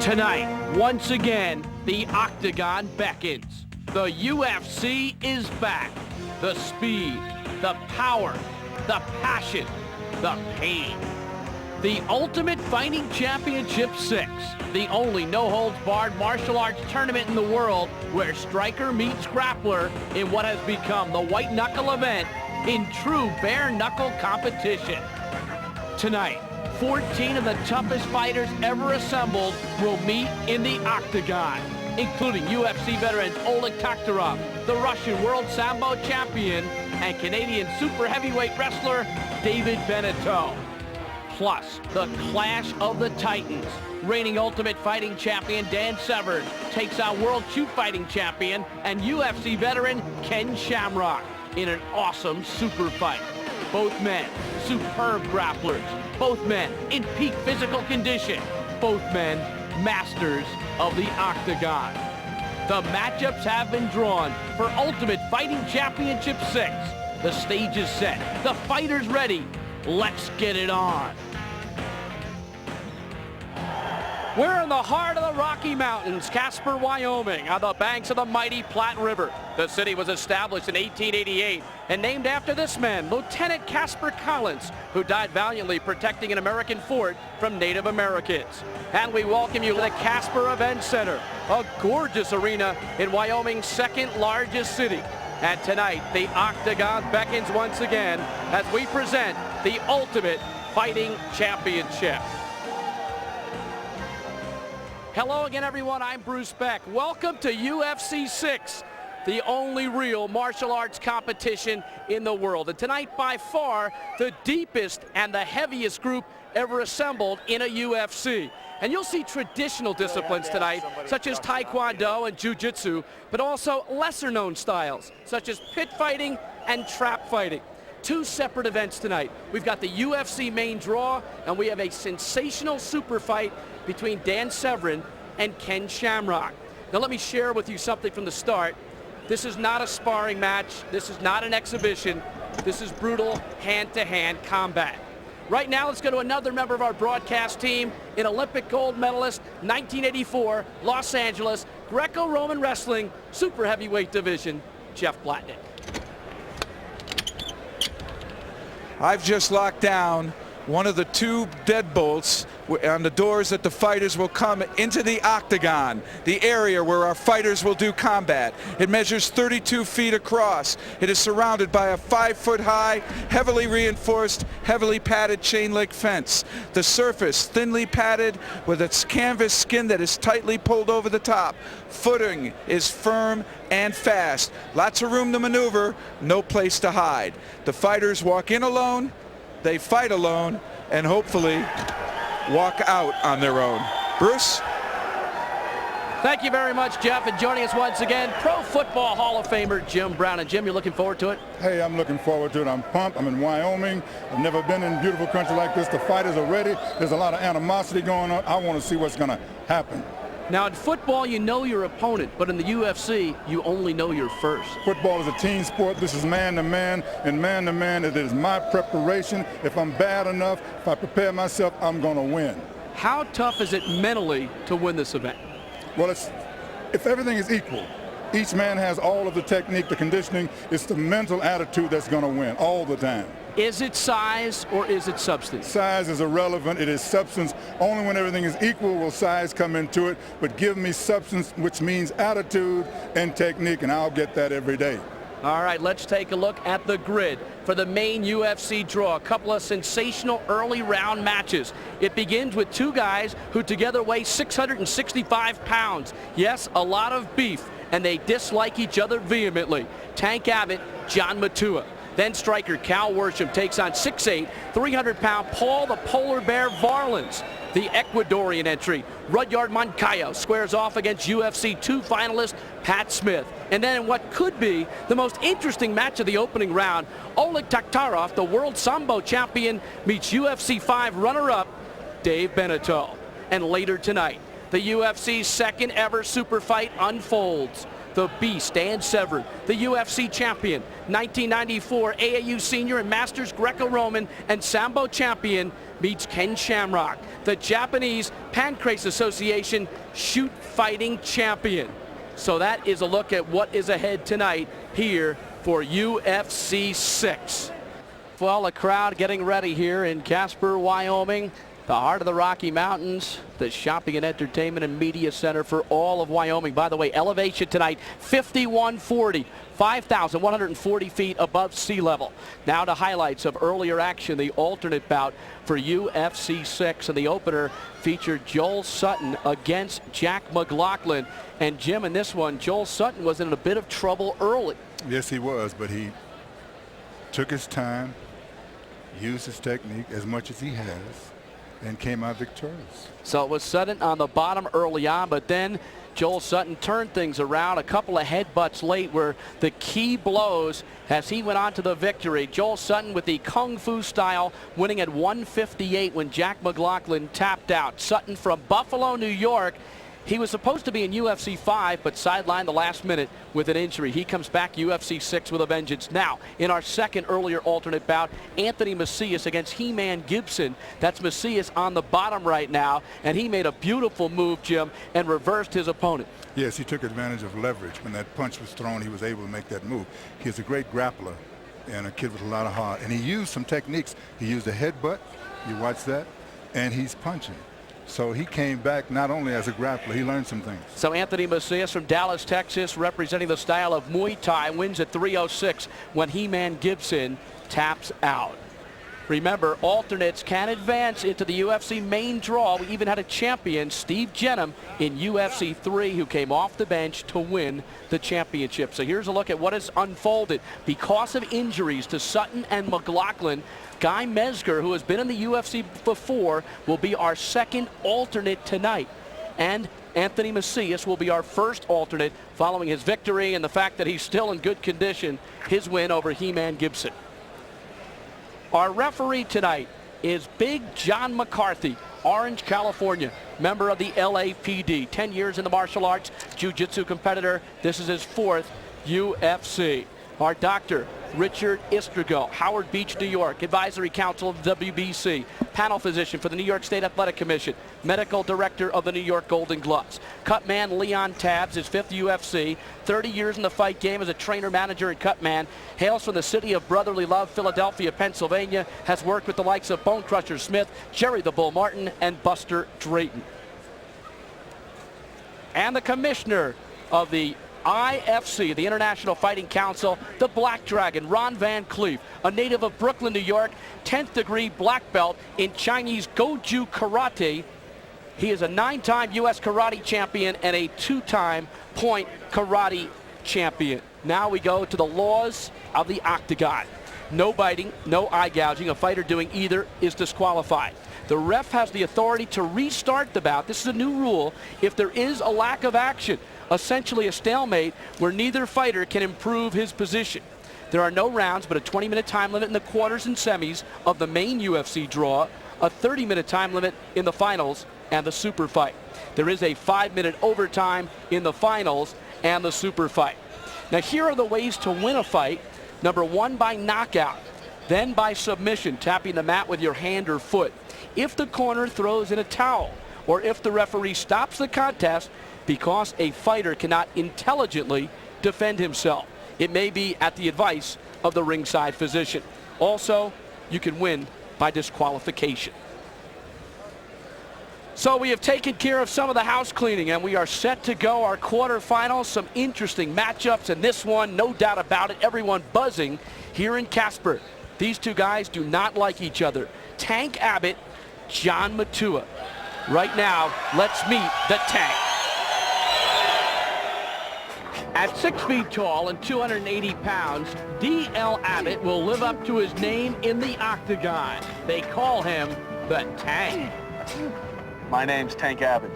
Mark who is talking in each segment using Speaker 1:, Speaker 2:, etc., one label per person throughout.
Speaker 1: Tonight, once again, the octagon beckons. The UFC is back. The speed, the power, the passion, the pain. The Ultimate Fighting Championship 6, the only no-holds-barred martial arts tournament in the world where striker meets grappler in what has become the white-knuckle event in true bare-knuckle competition. Tonight, 14 of the toughest fighters ever assembled will meet in the octagon, including UFC veteran Oleg Taktarov, the Russian World Sambo champion, and Canadian super heavyweight wrestler David Beneteau. Plus, the clash of the titans. Reigning Ultimate Fighting champion Dan Severn takes on World Shoot Fighting champion and UFC veteran Ken Shamrock in an awesome super fight. Both men, superb grapplers. Both men in peak physical condition. Both men, masters of the octagon. The matchups have been drawn for Ultimate Fighting Championship 6. The stage is set. The fighters ready. Let's get it on. We're in the heart of the Rocky Mountains, Casper, Wyoming, on the banks of the mighty Platte River. The city was established in 1888 and named after this man, Lieutenant Casper Collins, who died valiantly protecting an American fort from Native Americans. And we welcome you to the Casper Event Center, a gorgeous arena in Wyoming's second largest city. And tonight, the octagon beckons once again as we present the Ultimate Fighting Championship. Hello again, everyone. I'm Bruce Beck. Welcome to UFC 6, the only real martial arts competition in the world. And tonight, by far, the deepest and the heaviest group ever assembled in a UFC. And you'll see traditional disciplines tonight, such as Taekwondo and Jiu-Jitsu, but also lesser-known styles, such as pit fighting and trap fighting. Two separate events tonight. We've got the UFC main draw, and we have a sensational super fight between Dan Severn and Ken Shamrock. Now let me share with you something from the start. This is not a sparring match. This is not an exhibition. This is brutal hand-to-hand combat. Right now, let's go to another member of our broadcast team, an Olympic gold medalist, 1984, Los Angeles, Greco-Roman Wrestling, super heavyweight division, Jeff Blatnick.
Speaker 2: I've just locked down one of the two deadbolts on the doors that the fighters will come into the octagon, the area where our fighters will do combat. It measures 32 feet across. It is surrounded by a 5-foot-high, heavily reinforced, heavily padded chain link fence. The surface thinly padded with its canvas skin that is tightly pulled over the top. Footing is firm and fast. Lots of room to maneuver, no place to hide. The fighters walk in alone, they fight alone, and hopefully walk out on their own. Bruce?
Speaker 1: Thank you very much, Jeff. And joining us once again, Pro Football Hall of Famer Jim Brown. And Jim, you're looking forward to it?
Speaker 3: Hey, I'm looking forward to it. I'm pumped. I'm in Wyoming. I've never been in a beautiful country like this. The fighters are ready. There's a lot of animosity going on. I want to see what's going to happen.
Speaker 1: Now, in football, you know your opponent, but in the UFC, you only know your first.
Speaker 3: Football is a team sport. This is man-to-man, and man-to-man, it is my preparation. If I'm bad enough, if I prepare myself, I'm going to win.
Speaker 1: How tough is it mentally to win this event?
Speaker 3: Well, if everything is equal, each man has all of the technique, the conditioning, it's the mental attitude that's going to win all the time.
Speaker 1: Is it size or is it substance?
Speaker 3: Size is irrelevant. It is substance. Only when everything is equal will size come into it. But give me substance, which means attitude and technique, and I'll get that every day.
Speaker 1: All right, let's take a look at the grid for the main UFC draw. A couple of sensational early round matches. It begins with two guys who together weigh 665 pounds. Yes, a lot of beef, and they dislike each other vehemently. Tank Abbott, John Matua. Then striker Cal Worsham takes on 6'8", 300-pound Paul the Polar Bear Varelans. The Ecuadorian entry, Rudyard Moncayo, squares off against UFC 2 finalist Pat Smith. And then in what could be the most interesting match of the opening round, Oleg Taktarov, the world Sambo champion, meets UFC 5 runner-up Dave Beneteau. And later tonight, the UFC's second ever super fight unfolds. the Beast, Dan Severn, the UFC champion, 1994 AAU senior and Masters Greco-Roman and Sambo champion, meets Ken Shamrock, the Japanese Pancrase Association shoot fighting champion. So that is a look at what is ahead tonight here for UFC 6. Well, a crowd getting ready here in Casper, Wyoming, the heart of the Rocky Mountains, the shopping and entertainment and media center for all of Wyoming. By the way, elevation tonight, 5140, 5,140 feet above sea level. Now to highlights of earlier action, the alternate bout for UFC 6, and the opener featured Joel Sutton against Jack McLaughlin. And Jim, in this one, Joel Sutton was in a bit of trouble early.
Speaker 3: Yes, he was, but he took his time, used his technique as much as he has, and came out victorious.
Speaker 1: So it was Sutton on the bottom early on, but then Joel Sutton turned things around. A couple of headbutts late were the key blows as he went on to the victory. Joel Sutton with the Kung Fu style, winning at 158 when Jack McLaughlin tapped out. Sutton from Buffalo, New York. He was supposed to be in UFC 5, but sidelined the last minute with an injury. He comes back UFC 6 with a vengeance. Now, in our second earlier alternate bout, Anthony Macias against He-Man Gibson. That's Macias on the bottom right now, and he made a beautiful move, Jim, and reversed his opponent.
Speaker 3: Yes, he took advantage of leverage. When that punch was thrown, he was able to make that move. He's a great grappler and a kid with a lot of heart. And he used some techniques. He used a headbutt. You watch that. And he's punching. So he came back not only as a grappler, he learned some things.
Speaker 1: So Anthony Macias from Dallas, Texas, representing the style of Muay Thai, wins at 306 when He-Man Gibson taps out. Remember, alternates can advance into the UFC main draw. We even had a champion, Steve Jenham, in UFC 3, who came off the bench to win the championship. So here's a look at what has unfolded. Because of injuries to Sutton and McLaughlin, Guy Mesger, who has been in the UFC before, will be our second alternate tonight. And Anthony Macias will be our first alternate following his victory and the fact that he's still in good condition, his win over He-Man Gibson. Our referee tonight is Big John McCarthy, Orange, California, member of the LAPD, 10 years in the martial arts, jiu-jitsu competitor. This is his fourth UFC. Our doctor, Richard Istrigo, Howard Beach, New York, advisory council of the WBC, panel physician for the New York State Athletic Commission, medical director of the New York Golden Gloves. Cutman Leon Tabbs, his fifth UFC, 30 years in the fight game as a trainer, manager, and cutman, hails from the city of brotherly love, Philadelphia, Pennsylvania, has worked with the likes of Bone Crusher Smith, Jerry the Bull Martin, and Buster Drayton. And the commissioner of the IFC, the International Fighting Council, the Black Dragon, Ron Van Cleef, a native of Brooklyn, New York, 10th degree black belt in Chinese Goju Karate. He is a 9-time U.S. karate champion and a 2-time point karate champion. Now we go to the laws of the octagon. No biting, no eye gouging. A fighter doing either is disqualified. The ref has the authority to restart the bout. This is a new rule if there is a lack of action. Essentially a stalemate where neither fighter can improve his position. There are no rounds, but a 20-minute time limit in the quarters and semis of the main UFC draw, a 30-minute time limit in the finals and the super fight. There is a 5-minute overtime in the finals and the super fight. Now here are the ways to win a fight. Number 1, by knockout, then by submission, tapping the mat with your hand or foot. If the corner throws in a towel, or if the referee stops the contest because a fighter cannot intelligently defend himself. It may be at the advice of the ringside physician. Also, you can win by disqualification. So we have taken care of some of the house cleaning, and we are set to go our quarterfinals. Some interesting matchups, and this one, no doubt about it, everyone buzzing here in Casper. These two guys do not like each other. Tank Abbott, John Matua. Right now, let's meet the Tank. At 6 feet tall and 280 pounds, D.L. Abbott will live up to his name in the octagon. They call him the Tank.
Speaker 4: My name's Tank Abbott.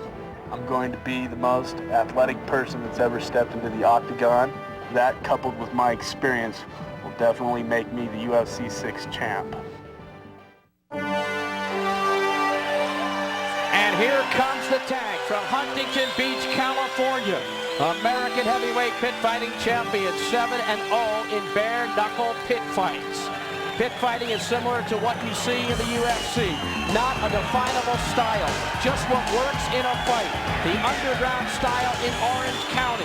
Speaker 4: I'm going to be the most athletic person that's ever stepped into the octagon. That, coupled with my experience, will definitely make me the UFC 6 champ.
Speaker 1: And here comes the Tank from Huntington Beach, California. American heavyweight pit fighting champion, 7-0 in bare knuckle pit fights. Pit fighting is similar to what you see in the UFC. Not a definable style, just what works in a fight. The underground style in Orange County.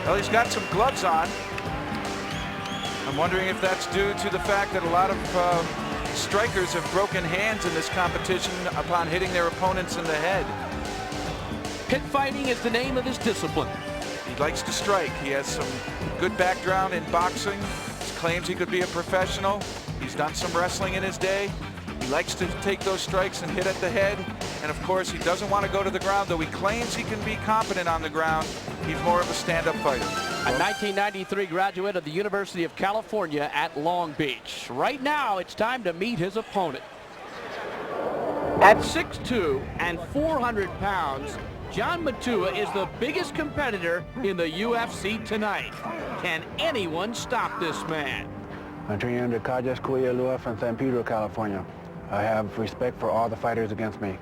Speaker 2: Well, he's got some gloves on. I'm wondering if that's due to the fact that a lot of strikers have broken hands in this competition upon hitting their opponents in the head.
Speaker 1: Pit fighting is the name of this discipline.
Speaker 2: He likes to strike. He has some good background in boxing. He claims he could be a professional. He's done some wrestling in his day. He likes to take those strikes and hit at the head. And of course, he doesn't want to go to the ground, though he claims he can be competent on the ground. He's more of a stand-up fighter.
Speaker 1: A 1993 graduate of the University of California at Long Beach. Right now, it's time to meet his opponent. At 6'2" and 400 pounds, John Matua is the biggest competitor in the UFC tonight. Can anyone stop this man?
Speaker 5: I'm training under Calles Cuyalua from San Pedro, California. I have respect for all the fighters against me,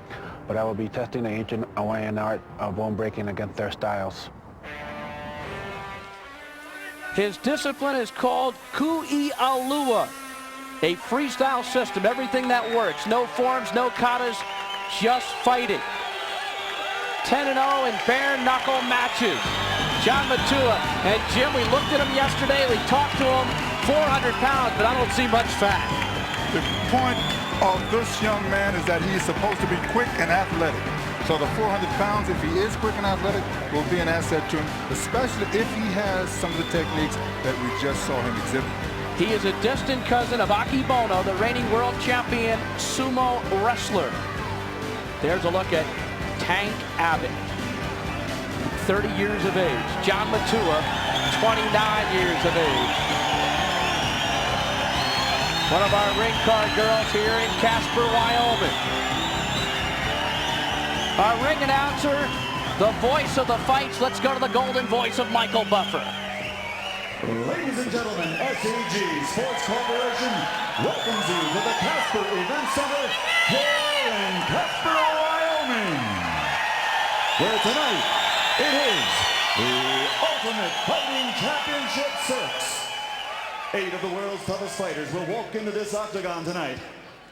Speaker 5: but I will be testing the ancient Hawaiian art of bone breaking against their styles.
Speaker 1: His discipline is called Ku'i'alua, a freestyle system, everything that works. No forms, no katas, just fighting. 10-0 in bare knuckle matches. John Matua and Jim, we looked at him yesterday, we talked to him, 400 pounds, but I don't see much fat.
Speaker 3: The point of this young man is that he is supposed to be quick and athletic. So the 400 pounds, if he is quick and athletic, will be an asset to him, especially if he has some of the techniques that we just saw him exhibit.
Speaker 1: He is a distant cousin of Akebono, the reigning world champion sumo wrestler. There's a look at Tank Abbott, 30 years of age. John Matua, 29 years of age. One of our ring card girls here in Casper, Wyoming. Our ring announcer, the voice of the fights. Let's go to the golden voice of Michael Buffer.
Speaker 6: Ladies and gentlemen, SAG Sports Corporation welcomes you to the Casper Event Center here in Casper, Wyoming, where tonight it is the Ultimate Fighting Championship 6. 8 of the world's toughest fighters will walk into this octagon tonight,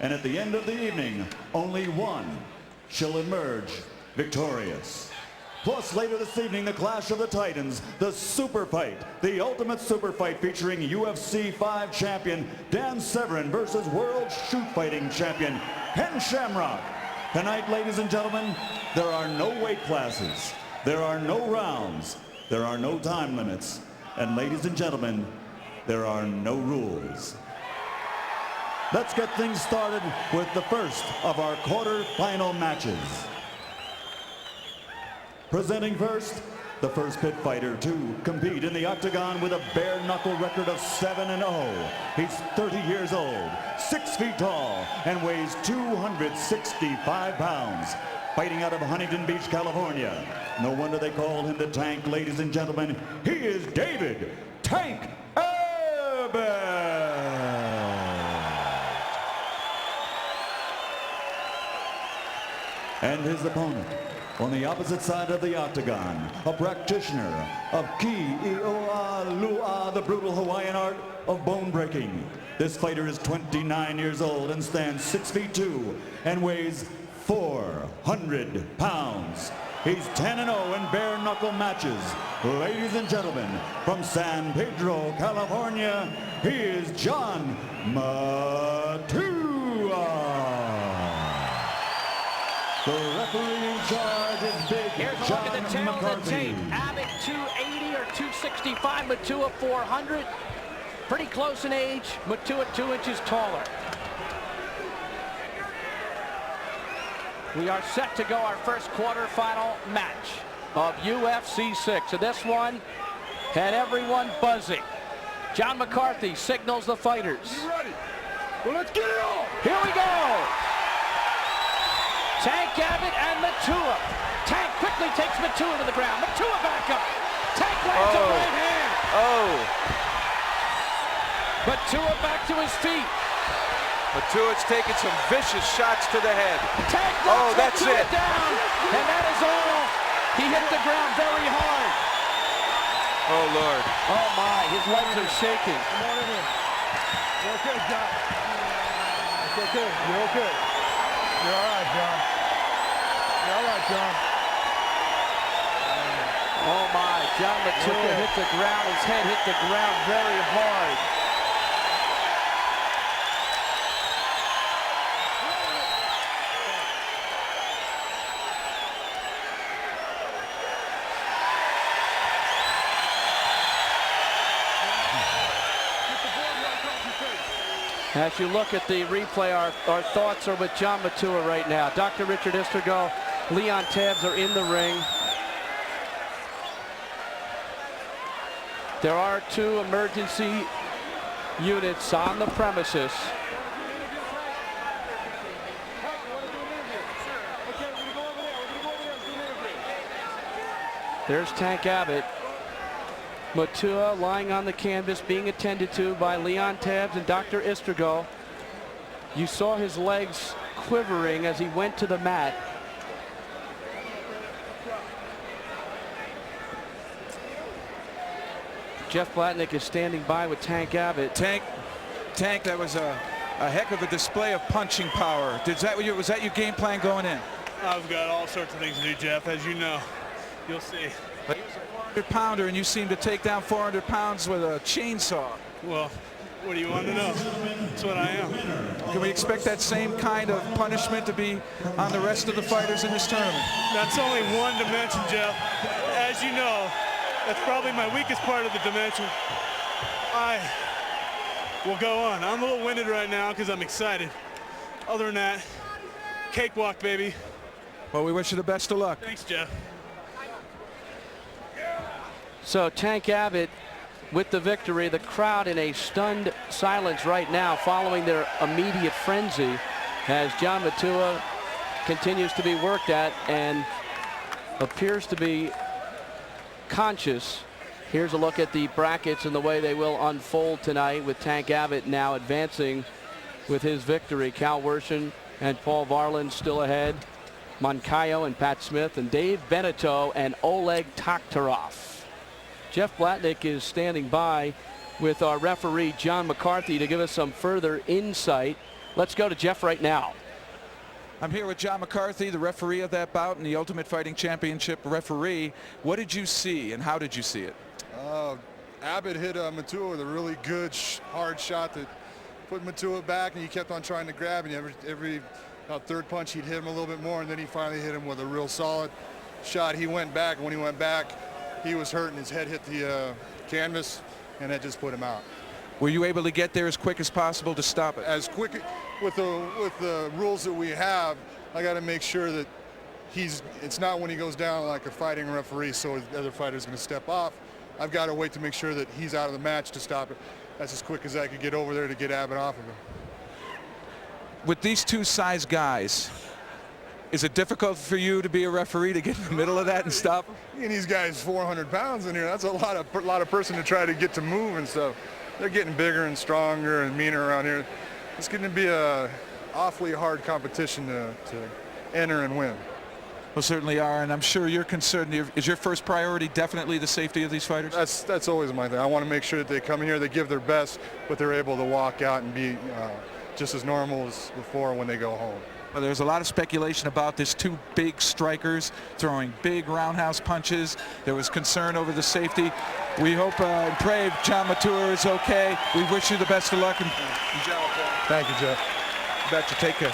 Speaker 6: and at the end of the evening, only one shall emerge victorious. Plus, later this evening, the Clash of the Titans, the Super Fight, the Ultimate Super Fight featuring UFC 5 champion Dan Severn versus World Shoot Fighting champion Ken Shamrock. Tonight, ladies and gentlemen, there are no weight classes, there are no rounds, there are no time limits, and ladies and gentlemen, there are no rules. Let's get things started with the first of our quarter-final matches. Presenting first, the first pit fighter to compete in the octagon with a bare-knuckle record of 7-0. He's 30 years old, 6 feet tall, and weighs 265 pounds. Fighting out of Huntington Beach, California. No wonder they call him the Tank, ladies and gentlemen. He is David Tank Abbott. And his opponent, on the opposite side of the octagon, a practitioner of Ku'i'alua, the brutal Hawaiian art of bone breaking. This fighter is 29 years old and stands 6 feet 2 and weighs 400 pounds. He's 10-0 in bare knuckle matches. Ladies and gentlemen, from San Pedro, California, he is John Matua. The referee in charge is Big
Speaker 1: Here's a look
Speaker 6: John
Speaker 1: at the tail of the
Speaker 6: McCarthy.
Speaker 1: tape. Abbott 280 or 265, Matua 400. Pretty close in age, Matua 2 inches taller. We are set to go our first quarterfinal match of UFC 6. And this one had everyone buzzing. John McCarthy signals the fighters.
Speaker 3: You ready? Well, let's get it on.
Speaker 1: Here we go. Tank Abbott and Matua. Tank quickly takes Matua to the ground. Matua back up. Tank lands a right hand.
Speaker 2: Oh.
Speaker 1: Matua back to his feet.
Speaker 2: Matua's taking some vicious shots to the head.
Speaker 1: Tank
Speaker 2: Oh,
Speaker 1: knocks
Speaker 2: that's
Speaker 1: Matua
Speaker 2: it.
Speaker 1: down, and that is all. He hit the ground very hard.
Speaker 2: Oh, Lord.
Speaker 1: Oh, my. His legs are shaking.
Speaker 5: Come on in here. You're okay, John. It's okay. You're okay. You're all right, John. You're all right, John.
Speaker 1: Oh, my. John Matua hit the ground. His head hit the ground very hard. As you look at the replay, our thoughts are with John Matua right now. Dr. Richard Istergo, Leon Tabbs are in the ring. There are 2 emergency units on the premises. There's Tank Abbott. Matua lying on the canvas being attended to by Leon Tabbs and Dr. Istergo. You saw his legs quivering as he went to the mat. Jeff Blatnick is standing by with Tank Abbott.
Speaker 2: Tank, that was a heck of a display of punching power. Was that your game plan going in?
Speaker 7: I've got all sorts of things to do, Jeff, as you know. You'll see.
Speaker 2: But he was a 400-pounder, and you seem to take down 400 pounds with a chainsaw.
Speaker 7: Well, what do you want to know? That's what I am.
Speaker 2: Can we expect that same kind of punishment to be on the rest of the fighters in this tournament?
Speaker 7: That's only one dimension, Jeff. As you know, that's probably my weakest part of the dimension. I will go on. I'm a little winded right now because I'm excited. Other than that, cakewalk, baby.
Speaker 2: Well, we wish you the best of luck.
Speaker 7: Thanks, Jeff.
Speaker 1: So Tank Abbott with the victory. The crowd in a stunned silence right now following their immediate frenzy as John Matua continues to be worked at and appears to be conscious. Here's a look at the brackets and the way they will unfold tonight, with Tank Abbott now advancing with his victory. Cal Worsham and Paul Varelans still ahead. Moncayo and Pat Smith and Dave Beneteau and Oleg Taktarov. Jeff Blatnick is standing by with our referee John McCarthy to give us some further insight. Let's go to Jeff right now.
Speaker 2: I'm here with John McCarthy, the referee of that bout and the Ultimate Fighting Championship referee. What did you see and how did you see it?
Speaker 8: Abbott hit Matua with a really good hard shot that put Matua back, and he kept on trying to grab, and every third punch he'd hit him a little bit more, and then he finally hit him with a real solid shot. He went back, and when he went back, he was hurt and his head hit the canvas, and that just put him out.
Speaker 2: Were you able to get there as quick as possible to stop it?
Speaker 8: As quick, with the rules that we have, I got to make sure that it's not when he goes down like a fighting referee, so the other fighter's going to step off. I've got to wait to make sure that he's out of the match to stop it. That's as quick as I could get over there to get Abbott off of him.
Speaker 2: With these two size guys, is it difficult for you to be a referee to get in the middle of that and stop them?
Speaker 8: And these guys 400 pounds in here. That's a lot of person to try to get to move and stuff. They're getting bigger and stronger and meaner around here. It's going to be a awfully hard competition to enter and win.
Speaker 2: Well, certainly are, and I'm sure you're concerned. Is your first priority definitely the safety of these fighters?
Speaker 8: That's always my thing. I want to make sure that they come in here, they give their best, but they're able to walk out and be just as normal as before when they go home.
Speaker 2: Well, there's a lot of speculation about this, two big strikers throwing big roundhouse punches. There was concern over the safety. We hope and pray John Matua is okay. We wish you the best of luck.
Speaker 8: Thank you, Jeff.
Speaker 2: Betcha. Take care.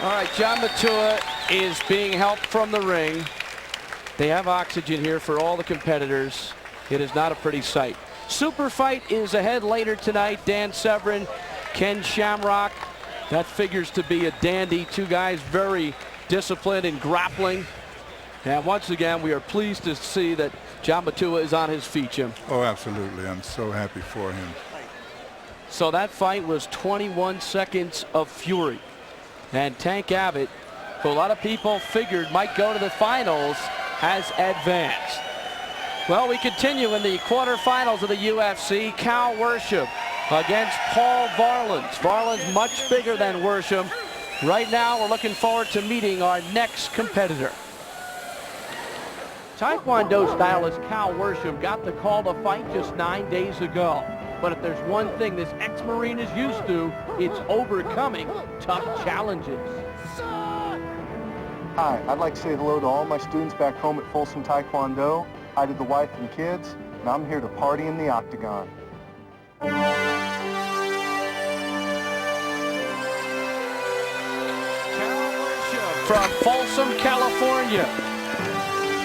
Speaker 1: All right, John Matua is being helped from the ring. They have oxygen here for all the competitors. It is not a pretty sight. Super fight is ahead later tonight. Dan Severn, Ken Shamrock. That figures to be a dandy. Two guys very disciplined in grappling. And once again, we are pleased to see that John Matua is on his feet, Jim.
Speaker 3: Oh, absolutely. I'm so happy for him.
Speaker 1: So that fight was 21 seconds of fury. And Tank Abbott, who a lot of people figured might go to the finals, has advanced. Well, we continue in the quarterfinals of the UFC. Cal Worsham against Paul Varelans. Varelans much bigger than Worsham. Right now, we're looking forward to meeting our next competitor. Taekwondo stylist Cal Worsham got the call to fight just 9 days ago. But if there's one thing this ex-Marine is used to, it's overcoming tough challenges.
Speaker 4: Hi, I'd like to say hello to all my students back home at Folsom Taekwondo. Hi to the wife and kids, and I'm here to party in the octagon.
Speaker 1: From Folsom, California.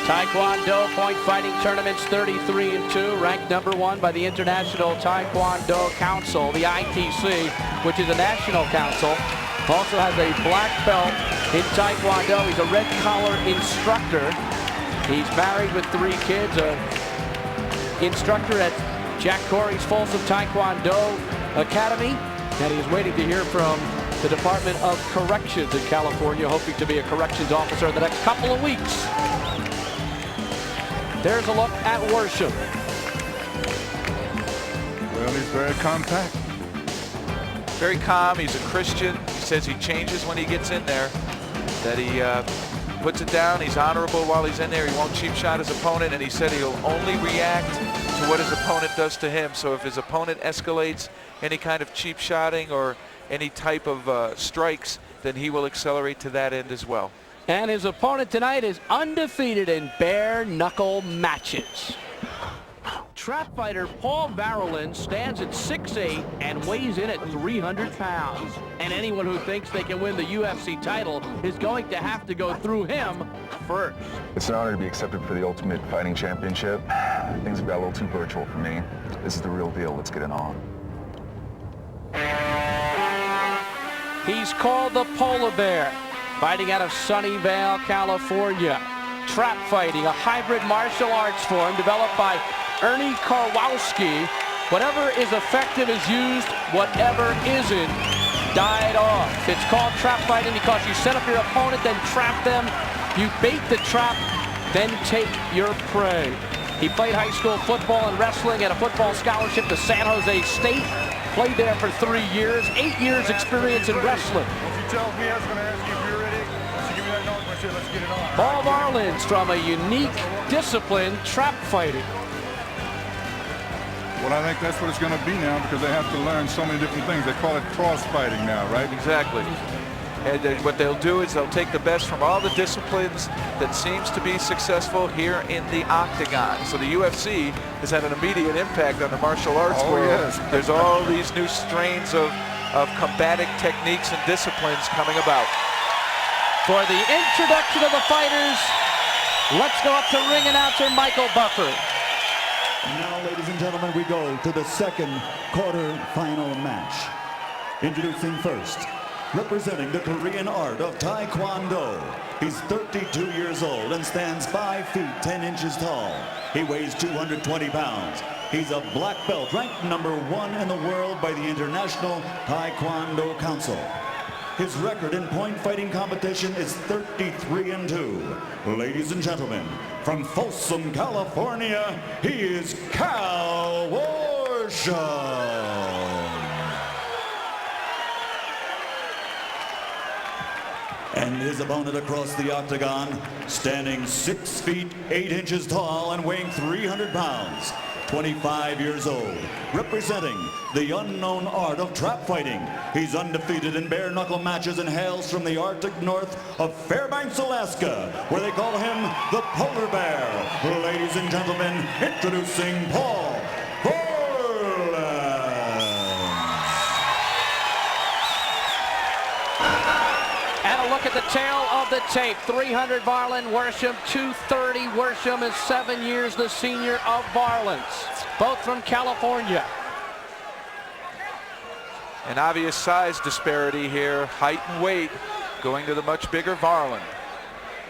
Speaker 1: Taekwondo point fighting tournaments 33-2, ranked #1 by the International Taekwondo Council, the ITC, which is a national council. Also has a black belt in Taekwondo. He's a red collar instructor. He's married with 3 kids, an instructor at Jack Corey's Folsom Taekwondo Academy, and he's waiting to hear from the Department of Corrections in California, hoping to be a corrections officer in the next couple of weeks. There's a look at Worsham.
Speaker 3: Well, he's very compact.
Speaker 2: Very calm. He's a Christian. He says he changes when he gets in there, that he puts it down. He's honorable while he's in there. He won't cheap shot his opponent, and he said he'll only react to what his opponent does to him. So if his opponent escalates any kind of cheap shotting or any type of strikes, then he will accelerate to that end as well.
Speaker 1: And his opponent tonight is undefeated in bare knuckle matches. Trap fighter Paul Varelans stands at 6'8" and weighs in at 300 pounds. And anyone who thinks they can win the UFC title is going to have to go through him first.
Speaker 9: It's an honor to be accepted for the Ultimate Fighting Championship. Things have got a little too virtual for me. This is the real deal. Let's get it on.
Speaker 1: He's called the Polar Bear, fighting out of Sunnyvale, California. Trap fighting, a hybrid martial arts form developed by Ernie Karwowski. Whatever is effective is used, whatever isn't died off. It's called trap fighting because you set up your opponent, then trap them. You bait the trap, then take your prey. He played high school football and wrestling at a football scholarship to San Jose State. Played there for 3 years, 8 years experience in wrestling.
Speaker 8: If you tell me, I was going to ask you if you're ready. So give me that note and say, let's get it on.
Speaker 1: Paul Varelans from a unique discipline, trap fighting.
Speaker 3: Well, I think that's what it's going to be now, because they have to learn so many different things. They call it cross fighting now, right?
Speaker 2: Exactly. And what they'll do is they'll take the best from all the disciplines that seems to be successful here in the octagon. So the UFC has had an immediate impact on the martial arts world.
Speaker 3: Yes.
Speaker 2: There's all these new strains of combatic techniques and disciplines coming about.
Speaker 1: For the introduction of the fighters, let's go up to ring announcer Michael Buffer.
Speaker 6: Now, ladies and gentlemen, we go to the second quarter-final match. Introducing first, representing the Korean art of Taekwondo. He's 32 years old and stands 5 feet 10 inches tall. He weighs 220 pounds. He's a black belt, ranked #1 in the world by the International Taekwondo Council. His record in point fighting competition is 33-2. Ladies and gentlemen, from Folsom, California, he is Cal Worsham. And his opponent across the octagon, standing 6 feet 8 inches tall and weighing 300 pounds. 25 years old, representing the unknown art of trap fighting. He's undefeated in bare knuckle matches and hails from the Arctic north of Fairbanks, Alaska, where they call him the Polar Bear. Ladies and gentlemen, introducing Paul Varelans.
Speaker 1: And a look at the tail of the tape. 300 Varelans, Worsham 230. Worsham is 7 years the senior of Varelans, both from California.
Speaker 2: An obvious size disparity here, height and weight, going to the much bigger Varelans.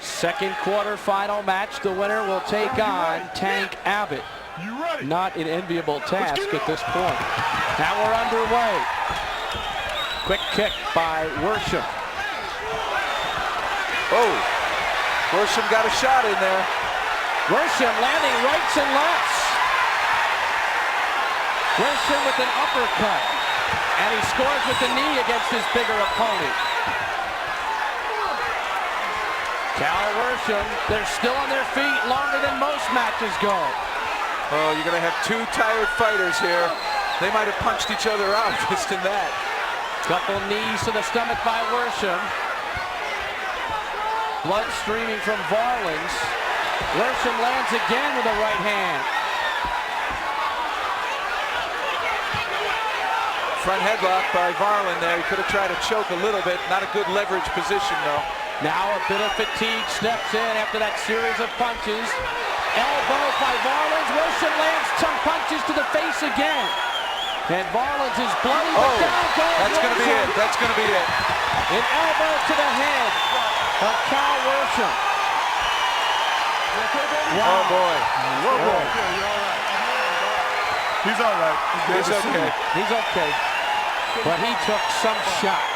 Speaker 1: Second quarter-final match. The winner will take on Tank Abbott.
Speaker 8: You ready?
Speaker 1: Not an enviable task at this point. Now we're underway. Quick kick by Worsham.
Speaker 2: Oh, Worsham got a shot in there.
Speaker 1: Worsham landing rights and lefts. Worsham with an uppercut. And he scores with the knee against his bigger opponent. Cal Worsham, they're still on their feet longer than most matches go.
Speaker 2: Oh, you're going to have two tired fighters here. They might have punched each other out just in that.
Speaker 1: Couple knees to the stomach by Worsham. Blood streaming from Varelans. Worsham lands again with a right hand.
Speaker 2: Front headlock by Varelans there. He could have tried to choke a little bit. Not a good leverage position, though.
Speaker 1: Now a bit of fatigue steps in after that series of punches. Elbows by Varelans. Worsham lands some punches to the face again. And Varelans is bloody, but down goes
Speaker 2: that's going to be it. That's going to be it.
Speaker 1: An elbow to the head of Cal Worsham. Wow.
Speaker 2: Oh, boy.
Speaker 3: Whoa, boy. He's all right.
Speaker 2: He's okay.
Speaker 1: He's okay. But he took some shot.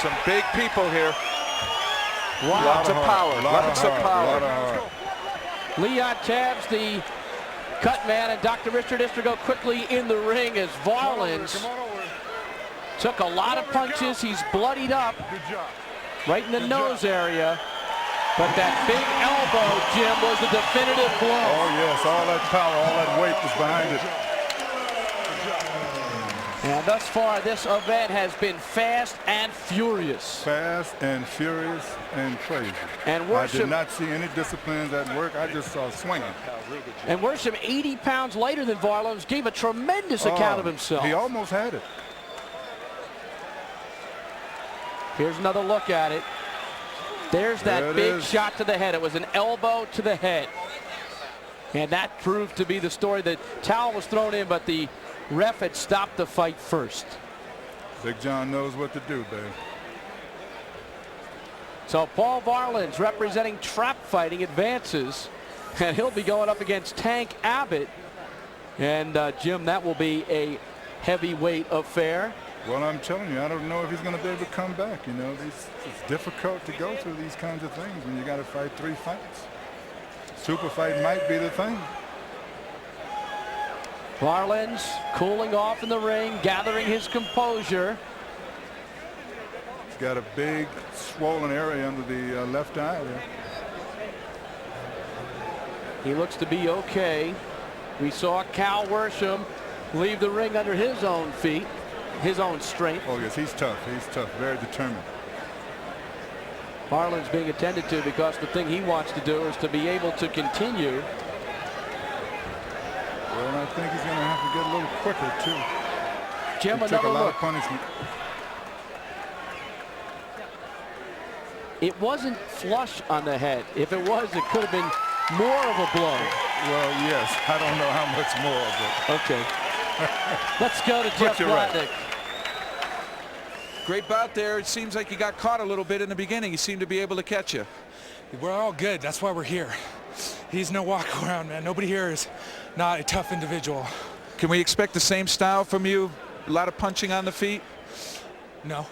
Speaker 2: Some big people here.
Speaker 1: Wow.
Speaker 2: Lots of power. Lots of power.
Speaker 1: Leon Tabbs, the cut man, and Dr. Richard Istrigo quickly in the ring as Varelans took a lot of punches. He's bloodied up right in the nose area. But that big elbow, Jim, was the definitive blow.
Speaker 3: Oh, yes. All that power, all that weight was behind it.
Speaker 1: And thus far, this event has been fast and furious.
Speaker 3: Fast and furious and crazy.
Speaker 1: And
Speaker 3: I did
Speaker 1: Worsham,
Speaker 3: not see any disciplines at work. I just saw swinging.
Speaker 1: and Worsham, 80 pounds lighter than Varelans, gave a tremendous account of himself.
Speaker 3: He almost had it.
Speaker 1: Here's another look at it. There's that big shot to the head. It was an elbow to the head. And that proved to be the story. The towel was thrown in, but the ref had stopped the fight first.
Speaker 3: Big John knows what to do, babe.
Speaker 1: So Paul Varelans, representing trap fighting, advances. And he'll be going up against Tank Abbott. And Jim, that will be a heavyweight affair.
Speaker 3: Well, I'm telling you, I don't know if he's going to be able to come back. You know, it's difficult to go through these kinds of things when you got to fight 3 fights. Super fight might be the thing.
Speaker 1: Varelans cooling off in the ring, gathering his composure.
Speaker 3: He's got a big swollen area under the left eye there.
Speaker 1: He looks to be okay. We saw Cal Worsham leave the ring under his own feet, his own strength.
Speaker 3: Oh, yes, he's tough. He's tough, very determined.
Speaker 1: Varelans being attended to because the thing he wants to do is to be able to continue.
Speaker 3: Well, I think he's going to have to get a little quicker, too.
Speaker 1: Jim,
Speaker 3: he took
Speaker 1: another
Speaker 3: a lot
Speaker 1: look.
Speaker 3: of punishment.
Speaker 1: It wasn't flush on the head. If it was, it could have been more of a blow.
Speaker 3: Well, yes. I don't know how much more, but...
Speaker 1: Okay. Let's go to Jeff Blatnick.
Speaker 2: Great bout there. It seems like you got caught a little bit in the beginning. He seemed to be able to catch you.
Speaker 10: We're all good. That's why we're here. He's no walk around, man. Nobody here is not a tough individual.
Speaker 2: Can we expect the same style from you? A lot of punching on the feet?
Speaker 10: No.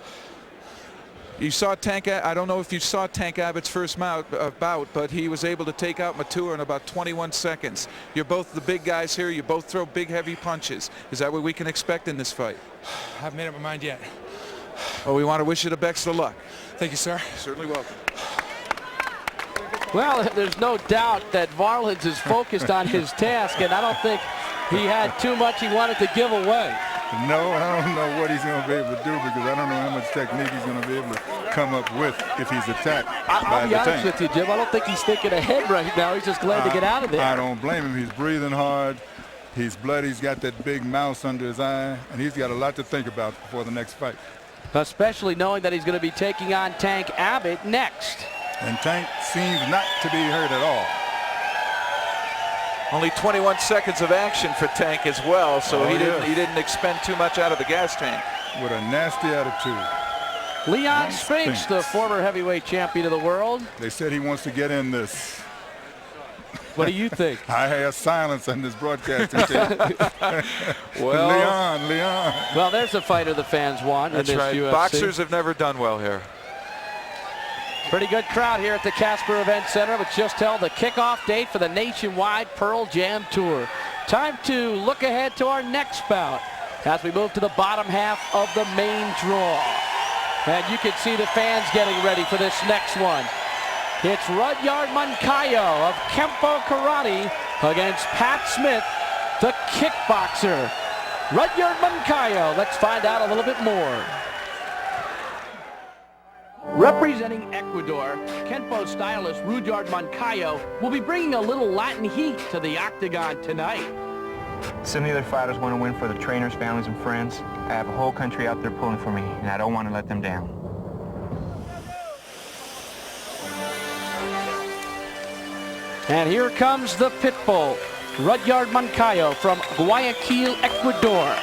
Speaker 2: You saw Tank, I don't know if you saw Tank Abbott's first bout, but he was able to take out Matua in about 21 seconds. You're both the big guys here. You both throw big, heavy punches. Is that what we can expect in this fight?
Speaker 10: I haven't made up my mind yet.
Speaker 2: Well, we want to wish you the best of luck.
Speaker 10: Thank you, sir.
Speaker 2: Certainly welcome.
Speaker 1: Well, there's no doubt that Varelans is focused on his task, and I don't think he had too much he wanted to give away.
Speaker 3: No, I don't know what he's going to be able to do because I don't know how much technique he's going to be able to come up with if he's attacked
Speaker 1: I'll be honest with you, Jim. I don't think he's thinking ahead right now. He's just glad to get out of there.
Speaker 3: I don't blame him. He's breathing hard. He's bloody. He's got that big mouse under his eye, and he's got a lot to think about before the next fight.
Speaker 1: Especially knowing that he's going to be taking on Tank Abbott next.
Speaker 3: And Tank seems not to be hurt at all.
Speaker 2: Only 21 seconds of action for Tank as well, so he didn't expend too much out of the gas tank.
Speaker 3: With a nasty attitude.
Speaker 1: Leon Spinks, the former heavyweight champion of the world.
Speaker 3: They said he wants to get in this.
Speaker 1: What do you think?
Speaker 3: I have silence on this broadcasting tape.
Speaker 2: Well,
Speaker 3: Leon.
Speaker 1: Well, there's a fighter the fans want.
Speaker 2: That's
Speaker 1: in this
Speaker 2: right.
Speaker 1: UFC.
Speaker 2: Boxers have never done well here.
Speaker 1: Pretty good crowd here at the Casper Event Center, which just held the kickoff date for the nationwide Pearl Jam Tour. Time to look ahead to our next bout as we move to the bottom half of the main draw. And you can see the fans getting ready for this next one. It's Rudyard Moncayo of Kempo Karate against Pat Smith, the kickboxer. Rudyard Moncayo, let's find out a little bit more. Representing Ecuador, Kenpo stylist Rudyard Moncayo will be bringing a little Latin heat to the octagon tonight.
Speaker 11: So neither fighters want to win for the trainers, families, and friends. I have a whole country out there pulling for me, and I don't want to let them down.
Speaker 1: And here comes the pit bull, Rudyard Moncayo from Guayaquil, Ecuador.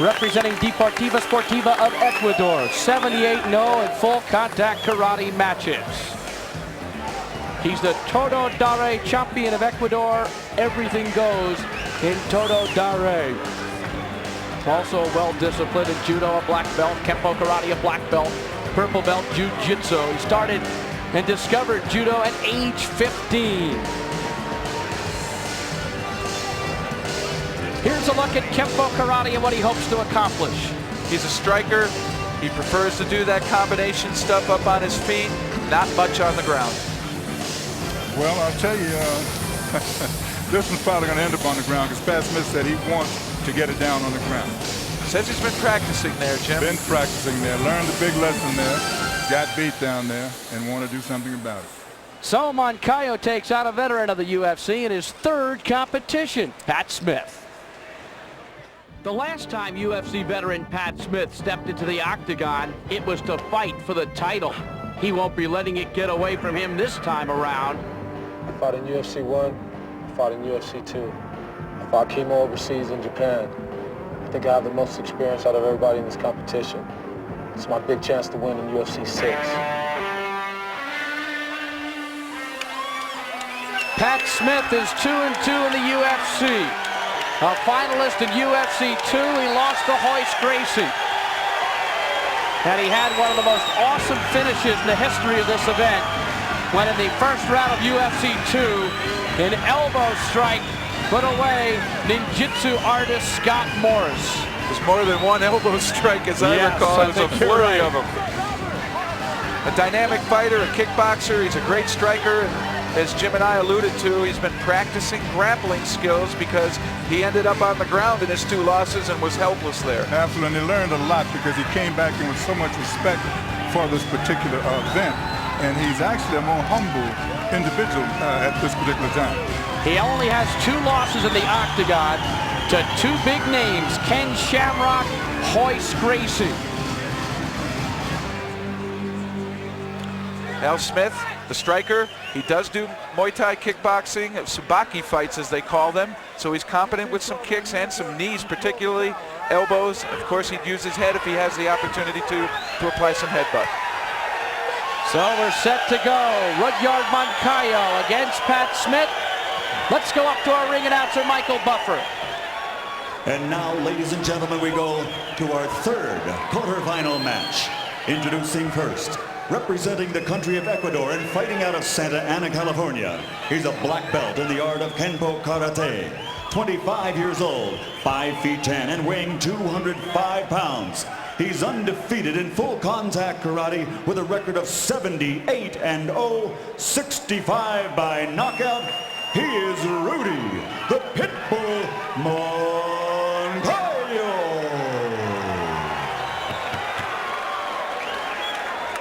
Speaker 1: Representing Deportiva Sportiva of Ecuador, 78-0 in full contact karate matches. He's the Todo Dare champion of Ecuador. Everything goes in Todo Dare. Also well-disciplined in judo, a black belt, Kempo Karate, a black belt, purple belt, jiu-jitsu. He started and discovered judo at age 15. Here's a look at Kempo Karate and what he hopes to accomplish.
Speaker 2: He's a striker. He prefers to do that combination stuff up on his feet, not much on the ground.
Speaker 3: Well, I'll tell you, this one's probably going to end up on the ground because Pat Smith said he wants to get it down on the ground.
Speaker 2: Says he's been practicing there, Jim.
Speaker 3: Been practicing there, learned a big lesson there, got beat down there, and want to do something about it.
Speaker 1: So Moncayo takes out a veteran of the UFC in his third competition, Pat Smith. The last time UFC veteran Pat Smith stepped into the octagon, it was to fight for the title. He won't be letting it get away from him this time around.
Speaker 12: I fought in UFC 1, I fought in UFC 2. I fought chemo overseas in Japan. I think I have the most experience out of everybody in this competition. It's my big chance to win in UFC 6.
Speaker 1: Pat Smith is 2-2 in the UFC. A finalist in UFC 2, he lost to Royce Gracie. And he had one of the most awesome finishes in the history of this event when in the first round of UFC 2, an elbow strike put away ninjutsu artist Scott Morris.
Speaker 2: There's more than one elbow strike, as I recall. There's a flurry of them. A dynamic fighter, a kickboxer. He's a great striker. As Jim and I alluded to, he's been practicing grappling skills because he ended up on the ground in his 2 losses and was helpless there.
Speaker 3: Absolutely, and he learned a lot because he came back in with so much respect for this particular event. And he's actually a more humble individual at this particular time.
Speaker 1: He only has 2 losses in the octagon to 2 big names, Ken Shamrock, Royce Gracie.
Speaker 2: Al Smith, the striker, he does do Muay Thai kickboxing, Subaki fights as they call them, so he's competent with some kicks and some knees, particularly elbows. Of course, he'd use his head if he has the opportunity to apply some headbutt.
Speaker 1: So we're set to go. Rudyard Moncayo against Pat Smith. Let's go up to our ring announcer, Michael Buffer.
Speaker 6: And now, ladies and gentlemen, we go to our third quarterfinal match. Introducing first, representing the country of Ecuador and fighting out of Santa Ana, California. He's a black belt in the art of Kenpo Karate. 25 years old, 5 feet 10 and weighing 205 pounds. He's undefeated in full contact karate with a record of 78-0, 65 by knockout. He is Rudy, the Pitbull Moncayo.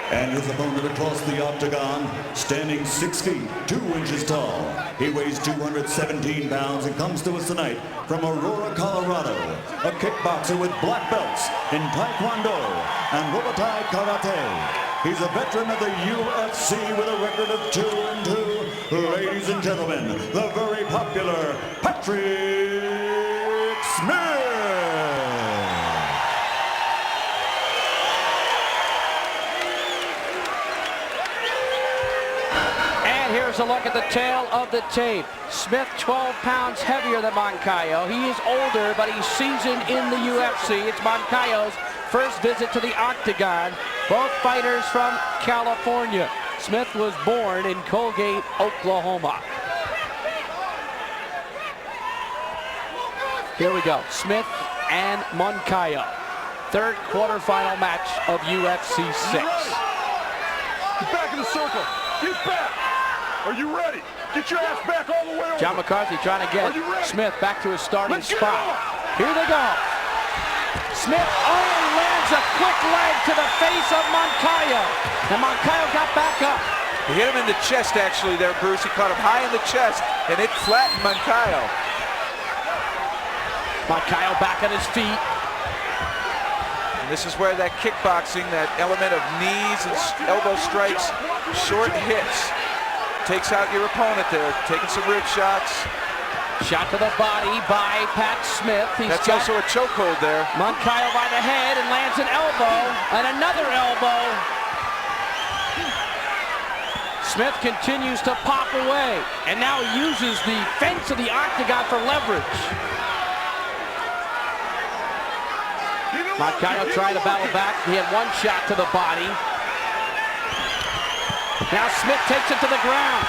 Speaker 6: And his opponent across the octagon, standing 6 feet, 2 inches tall. He weighs 217 pounds and comes to us tonight from Aurora, Colorado. A kickboxer with black belts in Taekwondo and Robotai Karate. He's a veteran of the UFC with a record of 2-2. Ladies and gentlemen, the very popular Patrick Smith.
Speaker 1: Here's a look at the tail of the tape. Smith 12 pounds heavier than Moncayo. He is older, but he's seasoned in the UFC. It's Moncayo's first visit to the octagon. Both fighters from California. Smith was born in Colgate, Oklahoma. Here we go. Smith and Moncayo. Third quarterfinal match of UFC 6.
Speaker 8: Get back in the circle. Get back. Are you ready? Get your ass back all the way over.
Speaker 1: John McCarthy trying to get Smith back to his starting spot. Here they go. Smith lands a quick leg to the face of Moncayo. And Moncayo got back up.
Speaker 2: He hit him in the chest, actually, there, Bruce. He caught him high in the chest, and it flattened Moncayo.
Speaker 1: Moncayo back on his feet.
Speaker 2: And this is where that kickboxing, that element of knees and elbow strikes, short hits, takes out your opponent there, taking some rib shots.
Speaker 1: Shot to the body by Pat Smith.
Speaker 2: That's also a chokehold there.
Speaker 1: Moncayo by the head and lands an elbow, and another elbow. Smith continues to pop away, and now he uses the fence of the octagon for leverage. Moncayo trying to battle back. He had one shot to the body. Now Smith takes it to the ground.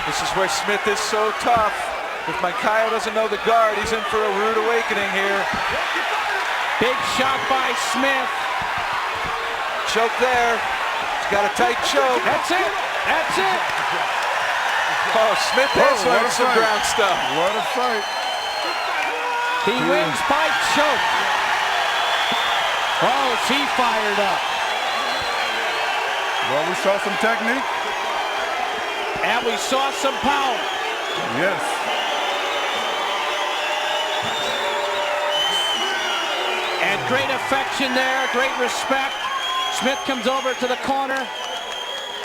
Speaker 2: This is where Smith is so tough. If Moncayo doesn't know the guard, he's in for a rude awakening here.
Speaker 1: Big shot by Smith.
Speaker 2: Choke there. He's got a tight choke.
Speaker 1: That's it. That's it.
Speaker 2: Oh, Smith has learned some ground stuff.
Speaker 3: What a fight.
Speaker 1: He wins by choke. Oh, is he fired up.
Speaker 3: Well, we saw some technique.
Speaker 1: And we saw some power.
Speaker 3: Yes.
Speaker 1: And great affection there, great respect. Smith comes over to the corner,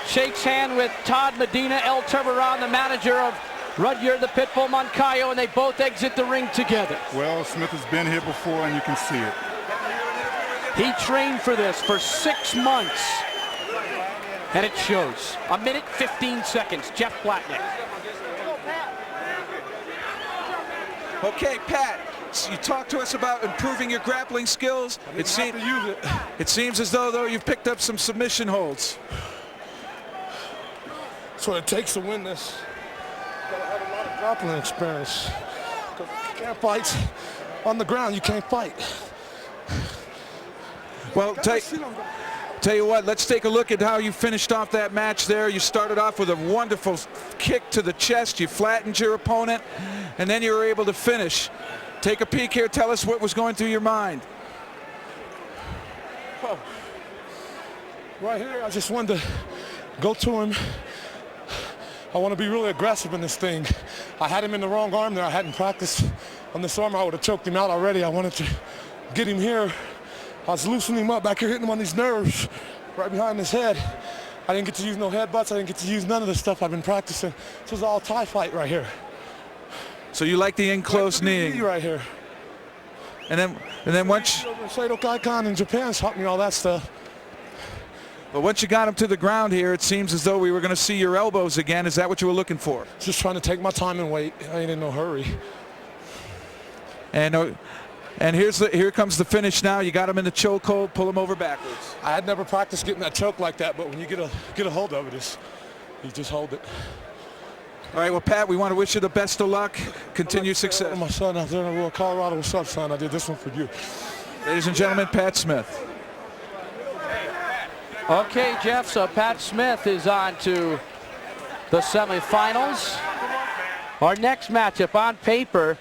Speaker 1: shakes hand with Todd Medina, El Turberon, the manager of Rudyard the Pitbull Moncayo, and they both exit the ring together.
Speaker 3: Well, Smith has been here before, and you can see it.
Speaker 1: He trained for this for 6 months. And it shows. 1 minute, 15 seconds. Jeff Blatnick.
Speaker 2: Okay, Pat, so you talked to us about improving your grappling skills. It seems as though you've picked up some submission holds.
Speaker 12: That's what it takes to win this. You gotta have a lot of grappling experience. Because if you can't fight on the ground, you can't fight.
Speaker 2: Well, tell you what, let's take a look at how you finished off that match there. You started off with a wonderful kick to the chest. You flattened your opponent, and then you were able to finish. Take a peek here. Tell us what was going through your mind.
Speaker 12: Oh. Right here, I just wanted to go to him. I want to be really aggressive in this thing. I had him in the wrong arm there. I hadn't practiced on this arm. I would have choked him out already. I wanted to get him here. I was loosening him up back here, hitting him on these nerves right behind his head. I didn't get to use no headbutts. I didn't get to use none of the stuff I've been practicing. This was all Thai fight right here.
Speaker 2: So you like the in-close kneeing
Speaker 12: right here.
Speaker 2: And then once
Speaker 12: Sado Kaikan in Japan taught me all that stuff.
Speaker 2: But once you got him to the ground here, it seems as though we were going to see your elbows again. Is that what you were looking for?
Speaker 12: Just trying to take my time and wait. I ain't in no hurry.
Speaker 2: And here comes the finish now. You got him in the chokehold, pull him over backwards.
Speaker 12: I had never practiced getting that choke like that, but when you get a hold of it, you just hold it.
Speaker 2: All right, well, Pat, we want to wish you the best of luck. Continued success.
Speaker 12: My son out there in rural Colorado. What's up, son? I did this one for you.
Speaker 2: Ladies and gentlemen, Pat Smith.
Speaker 1: Okay, Jeff, so Pat Smith is on to the semifinals. Our next matchup on paper,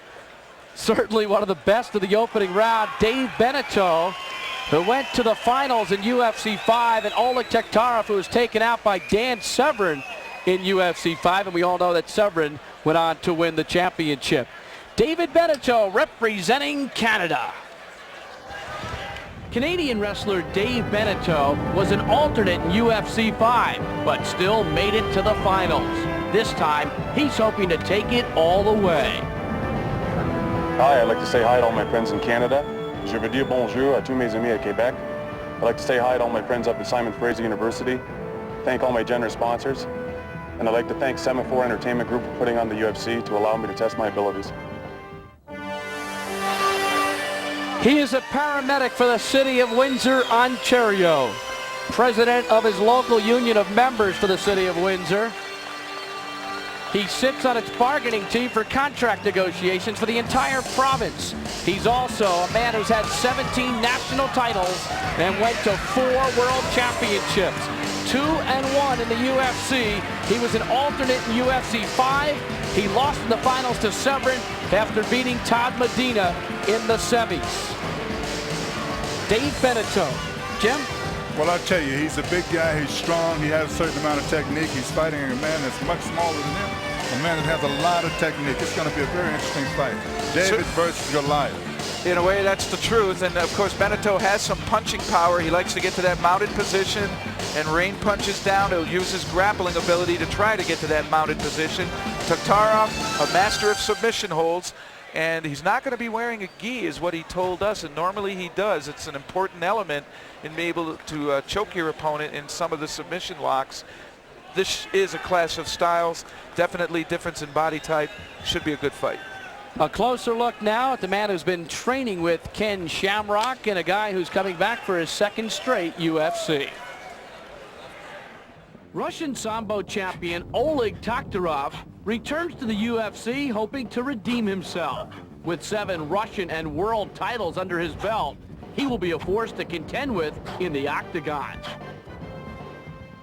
Speaker 1: certainly one of the best of the opening round, Dave Beneteau, who went to the finals in UFC 5, and Oleg Taktarov, who was taken out by Dan Severn in UFC 5, and we all know that Severn went on to win the championship. David Beneteau representing Canada. Canadian wrestler Dave Beneteau was an alternate in UFC 5, but still made it to the finals. This time, he's hoping to take it all the way.
Speaker 13: Hi, I'd like to say hi to all my friends in Canada. Je veux dire bonjour à tous mes amis à Québec. I'd like to say hi to all my friends up at Simon Fraser University. Thank all my generous sponsors. And I'd like to thank Semaphore Entertainment Group for putting on the UFC to allow me to test my abilities.
Speaker 1: He is a paramedic for the city of Windsor, Ontario. President of his local union of members for the city of Windsor. He sits on its bargaining team for contract negotiations for the entire province. He's also a man who's had 17 national titles and went to 4 world championships. 2-1 in the UFC. He was an alternate in UFC 5. He lost in the finals to Severn after beating Todd Medina in the semis. Dave Beneteau. Jim?
Speaker 3: Well, I'll tell you, he's a big guy. He's strong. He has a certain amount of technique. He's fighting a man that's much smaller than him. A man that has a lot of technique. It's going to be a very interesting fight. David versus Goliath.
Speaker 2: In a way, that's the truth. And of course, Beneteau has some punching power. He likes to get to that mounted position and rain punches down. He'll use his grappling ability to try to get to that mounted position. Taktarov, a master of submission holds. And he's not going to be wearing a gi, is what he told us. And normally he does. It's an important element in being able to choke your opponent in some of the submission locks. This is a clash of styles. Definitely difference in body type. Should be a good fight.
Speaker 1: A closer look now at the man who's been training with Ken Shamrock and a guy who's coming back for his 2nd straight UFC. Russian Sambo champion Oleg Taktarov returns to the UFC hoping to redeem himself. With 7 Russian and world titles under his belt, he will be a force to contend with in the octagon.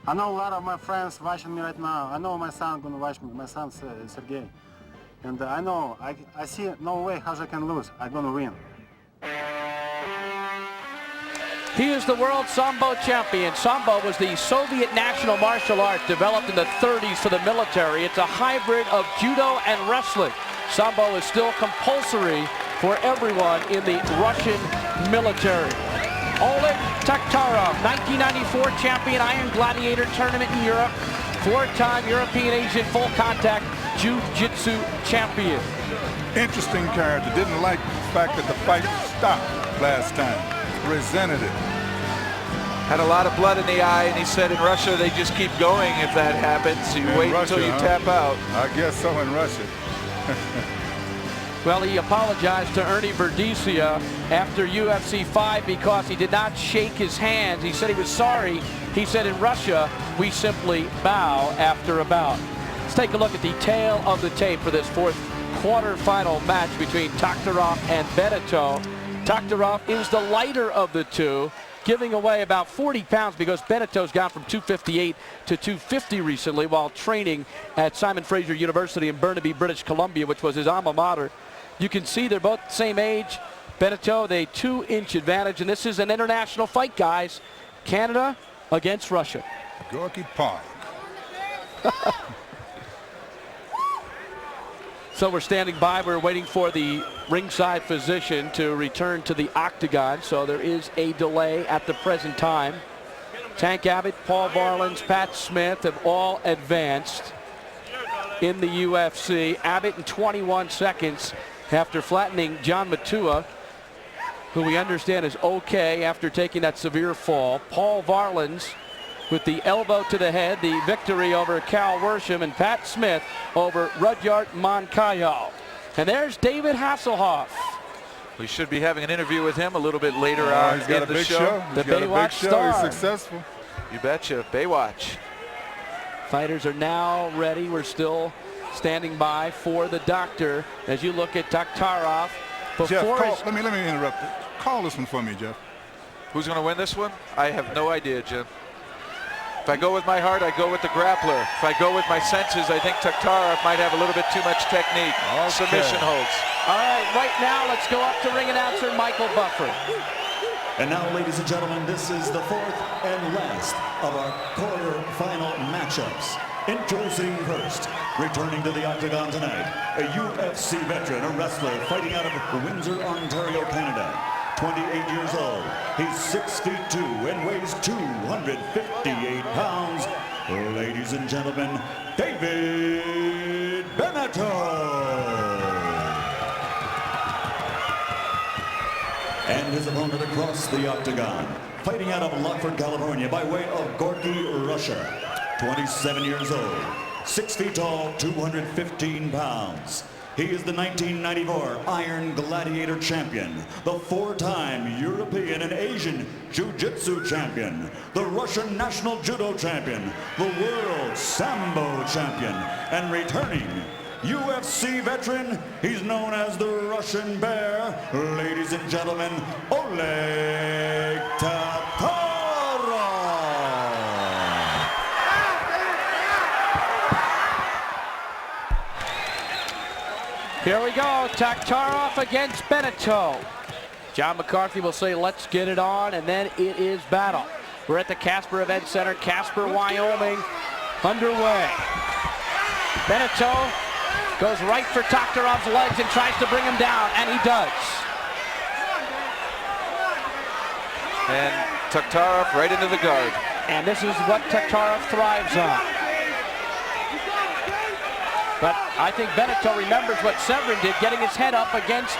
Speaker 12: I know a lot of my friends watching me right now. I know my son going to watch me, my son Sergey. And I know, I see no way how I can lose. I'm going to win.
Speaker 1: He is the world Sambo champion. Sambo was the Soviet national martial art developed in the 30s for the military. It's a hybrid of judo and wrestling. Sambo is still compulsory for everyone in the Russian military. Oleg Taktarov, 1994 champion, Iron Gladiator tournament in Europe. 4-time European Asian full contact Jiu-Jitsu champion.
Speaker 3: Interesting character. Didn't like the fact that the fight stopped last time. Resented it.
Speaker 2: Had a lot of blood in the eye, and he said in Russia they just keep going if that happens. You wait until you tap out.
Speaker 3: I guess so in Russia.
Speaker 1: Well, he apologized to Ernie Verdecia after UFC 5 because he did not shake his hands. He said he was sorry. He said in Russia, we simply bow after a bout. Let's take a look at the tail of the tape for this 4th quarterfinal match between Taktarov and Beneteau. Taktarov is the lighter of the two, giving away about 40 pounds because Beneteau's gone from 258 to 250 recently while training at Simon Fraser University in Burnaby, British Columbia, which was his alma mater. You can see they're both the same age. Beneteau, they 2-inch advantage, and this is an international fight, guys. Canada against Russia.
Speaker 3: Gorky Park.
Speaker 1: So we're standing by. We're waiting for the ringside physician to return to the octagon. So there is a delay at the present time. Tank Abbott, Paul Varelans, Pat Smith have all advanced in the UFC. Abbott in 21 seconds after flattening John Matua, who we understand is okay after taking that severe fall. Paul Varelans with the elbow to the head, the victory over Cal Worsham, and Pat Smith over Rudyard Moncayo. And there's David Hasselhoff.
Speaker 2: We should be having an interview with him a little bit later on
Speaker 3: He's got
Speaker 2: in
Speaker 3: a
Speaker 2: the
Speaker 3: big
Speaker 2: show.
Speaker 1: The Baywatch star.
Speaker 3: He's successful.
Speaker 2: You betcha. Baywatch.
Speaker 1: Fighters are now ready. We're still standing by for the doctor as you look at Taktarov.
Speaker 3: Jeff, let me interrupt. Call this one for me, Jeff.
Speaker 2: Who's going to win this one? I have no idea, Jim. If I go with my heart, I go with the grappler. If I go with my senses, I think Taktarov might have a little bit too much technique.
Speaker 3: Okay.
Speaker 2: Submission holds.
Speaker 1: All right, right now, let's go up to ring announcer Michael Buffer.
Speaker 6: And now, ladies and gentlemen, this is the 4th and last of our quarter-final matchups. Introducing first, returning to the octagon tonight, a UFC veteran, a wrestler fighting out of Windsor, Ontario, Canada. 28 years old. He's 6'2" and weighs 258 pounds. Ladies and gentlemen, David Beneteau. And his opponent across the octagon, fighting out of Lockford, California, by way of Gorky, Russia. 27 years old, 6 feet tall, 215 pounds. He is the 1994 Iron Gladiator champion, the 4-time European and Asian Jiu-Jitsu champion, the Russian national judo champion, the world Sambo champion, and returning UFC veteran, he's known as the Russian Bear. Ladies and gentlemen, Oleg Taktarov.
Speaker 1: Here we go, Taktarov against Beneteau. John McCarthy will say, let's get it on, and then it is battle. We're at the Casper Event Center, Casper, Wyoming, underway. Beneteau goes right for Taktarov's legs and tries to bring him down, and he does.
Speaker 2: And Taktarov right into the guard.
Speaker 1: And this is what Taktarov thrives on. But I think Beneteau remembers what Severn did, getting his head up against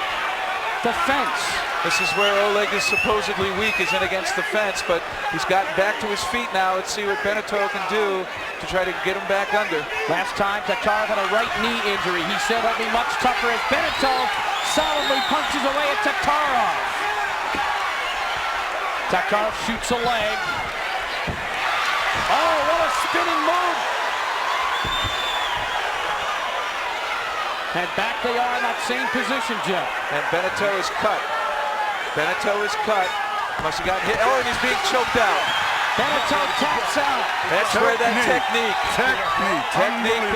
Speaker 1: the fence.
Speaker 2: This is where Oleg is supposedly weak, is in against the fence, but he's gotten back to his feet now. Let's see what Beneteau can do to try to get him back under.
Speaker 1: Last time, Taktarov had a right knee injury. He said he'll be much tougher as Beneteau solidly punches away at Taktarov. Taktarov shoots a leg. Oh, what a spinning move. And back they are in that same position, Jeff.
Speaker 2: And Beneteau is cut. Beneteau is cut. Must have gotten hit. Oh, and he's being choked out.
Speaker 1: Beneteau taps out.
Speaker 2: That's where that technique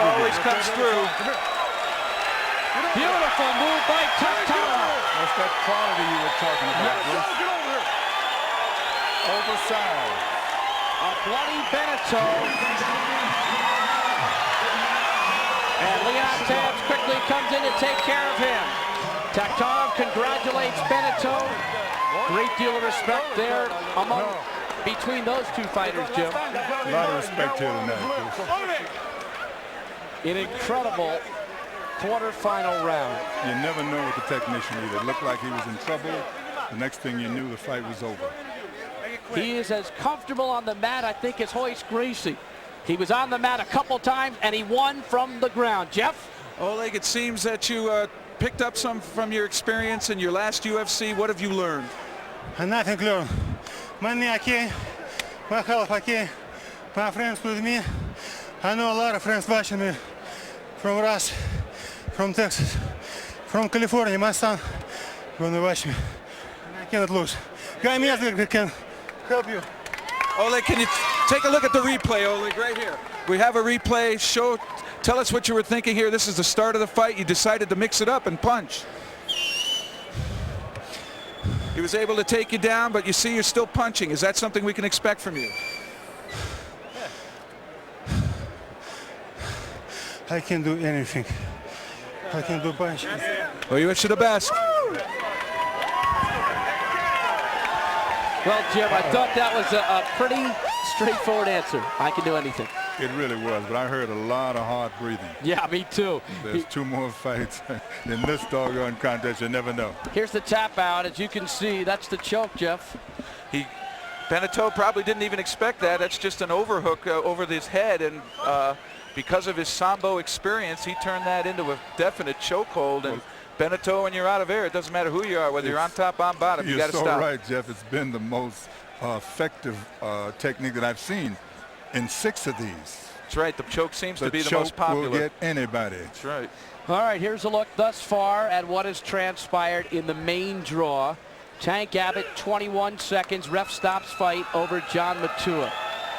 Speaker 2: always comes through.
Speaker 1: Beautiful move by Taktarov.
Speaker 3: That's that quality you were talking about. Oversized.
Speaker 1: A bloody Beneteau. And Macias quickly comes in to take care of him. Taktarov congratulates Beneteau. Great deal of respect there between those two fighters, Jim.
Speaker 3: A lot of respect here tonight.
Speaker 1: An incredible quarterfinal round.
Speaker 3: You never know with the technician either. It looked like he was in trouble. The next thing you knew, the fight was over.
Speaker 1: He is as comfortable on the mat, I think, as Hoist Gracie. He was on the mat a couple times, and he won from the ground. Jeff?
Speaker 2: Oleg, it seems that you picked up some from your experience in your last UFC. What have you learned?
Speaker 14: Nothing learned. Money okay, my health okay, my friends with me. I know a lot of friends watching me from Russia, from Texas, from California. My son gonna watch me. And I cannot lose. Guy Mesler can help you.
Speaker 2: Oleg, can you take a look at the replay, Oleg, right here? We have a replay. Tell us what you were thinking here. This is the start of the fight. You decided to mix it up and punch. He was able to take you down, but you see you're still punching. Is that something we can expect from you?
Speaker 14: I can do anything. I can do punch.
Speaker 2: Well, you wish you the best.
Speaker 1: Well, Jim, I thought that was a pretty straightforward answer. I can do anything.
Speaker 3: It really was, but I heard a lot of hard breathing.
Speaker 1: Yeah, me too.
Speaker 3: There's two more fights in this doggone contest. You never know.
Speaker 1: Here's the tap out. As you can see, that's the choke, Jeff.
Speaker 2: Beneteau probably didn't even expect that. That's just an overhook over his head, and because of his Sambo experience, he turned that into a definite chokehold. And Beneteau, when you're out of air, it doesn't matter who you are, whether you're on top, on bottom, you got to stop.
Speaker 3: You're so right, Jeff. It's been the most effective technique that I've seen in 6 of these.
Speaker 2: That's right. The choke seems to be the most popular.
Speaker 3: Will get anybody.
Speaker 2: That's right.
Speaker 1: All right, here's a look thus far at what has transpired in the main draw. Tank Abbott, 21 seconds. Ref stops fight over John Matua.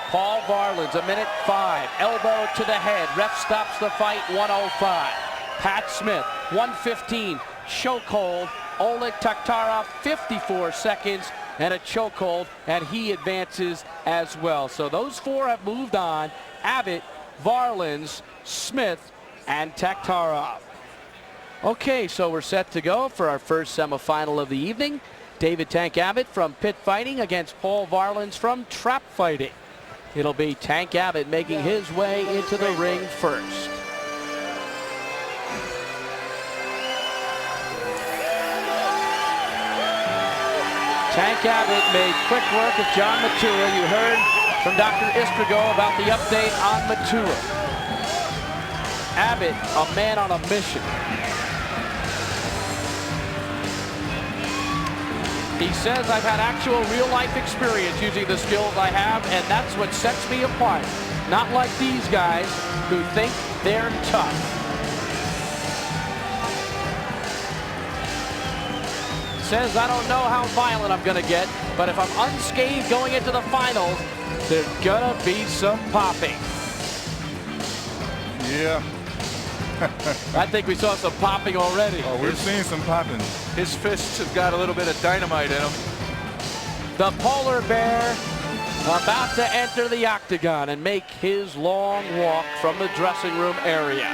Speaker 1: Paul Varelans, 1:05. Elbow to the head. Ref stops the fight, 1:05. Pat Smith, 1:15. Chokehold. Oleg Taktarov, 54 seconds and a chokehold, and he advances as well. So those 4 have moved on. Abbott, Varelans, Smith, and Taktarov. Okay, so we're set to go for our first semifinal of the evening. David Tank Abbott from Pit Fighting against Paul Varelans from Trap Fighting. It'll be Tank Abbott making his way into the ring first. Tank Abbott made quick work of John Matua. You heard from Dr. Istrigo about the update on Matua. Abbott, a man on a mission. He says, I've had actual real-life experience using the skills I have, and that's what sets me apart. Not like these guys who think they're tough. Says, I don't know how violent I'm going to get, but if I'm unscathed going into the finals, there's going to be some popping.
Speaker 3: Yeah.
Speaker 1: I think we saw some popping already.
Speaker 3: Oh, we've seen some popping.
Speaker 2: His fists have got a little bit of dynamite in them.
Speaker 1: The polar bear about to enter the octagon and make his long walk from the dressing room area.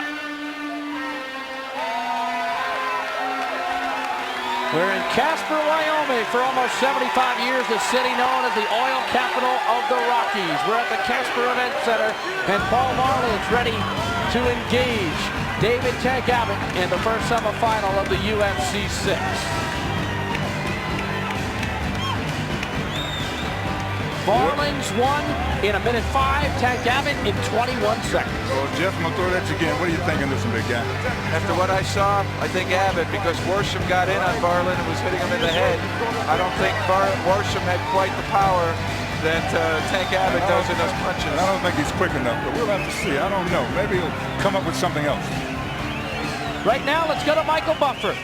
Speaker 1: We're in Casper, Wyoming for almost 75 years, the city known as the oil capital of the Rockies. We're at the Casper Event Center, and Paul Varelans ready to engage David Tank Abbott in the first semifinal of the UFC 6. Varelans won in 1:05, Tank Abbott in 21 seconds.
Speaker 3: Well, Jeff, I'm going to throw that to you again. What do you think of this one, big guy?
Speaker 2: After what I saw, I think Abbott, because Worsham got in on Varelans and was hitting him in the head. I don't think Worsham had quite the power that Tank Abbott does in those punches.
Speaker 3: I don't think he's quick enough, but we'll have to see. I don't know. Maybe he'll come up with something else.
Speaker 1: Right now, let's go to Michael Buffer.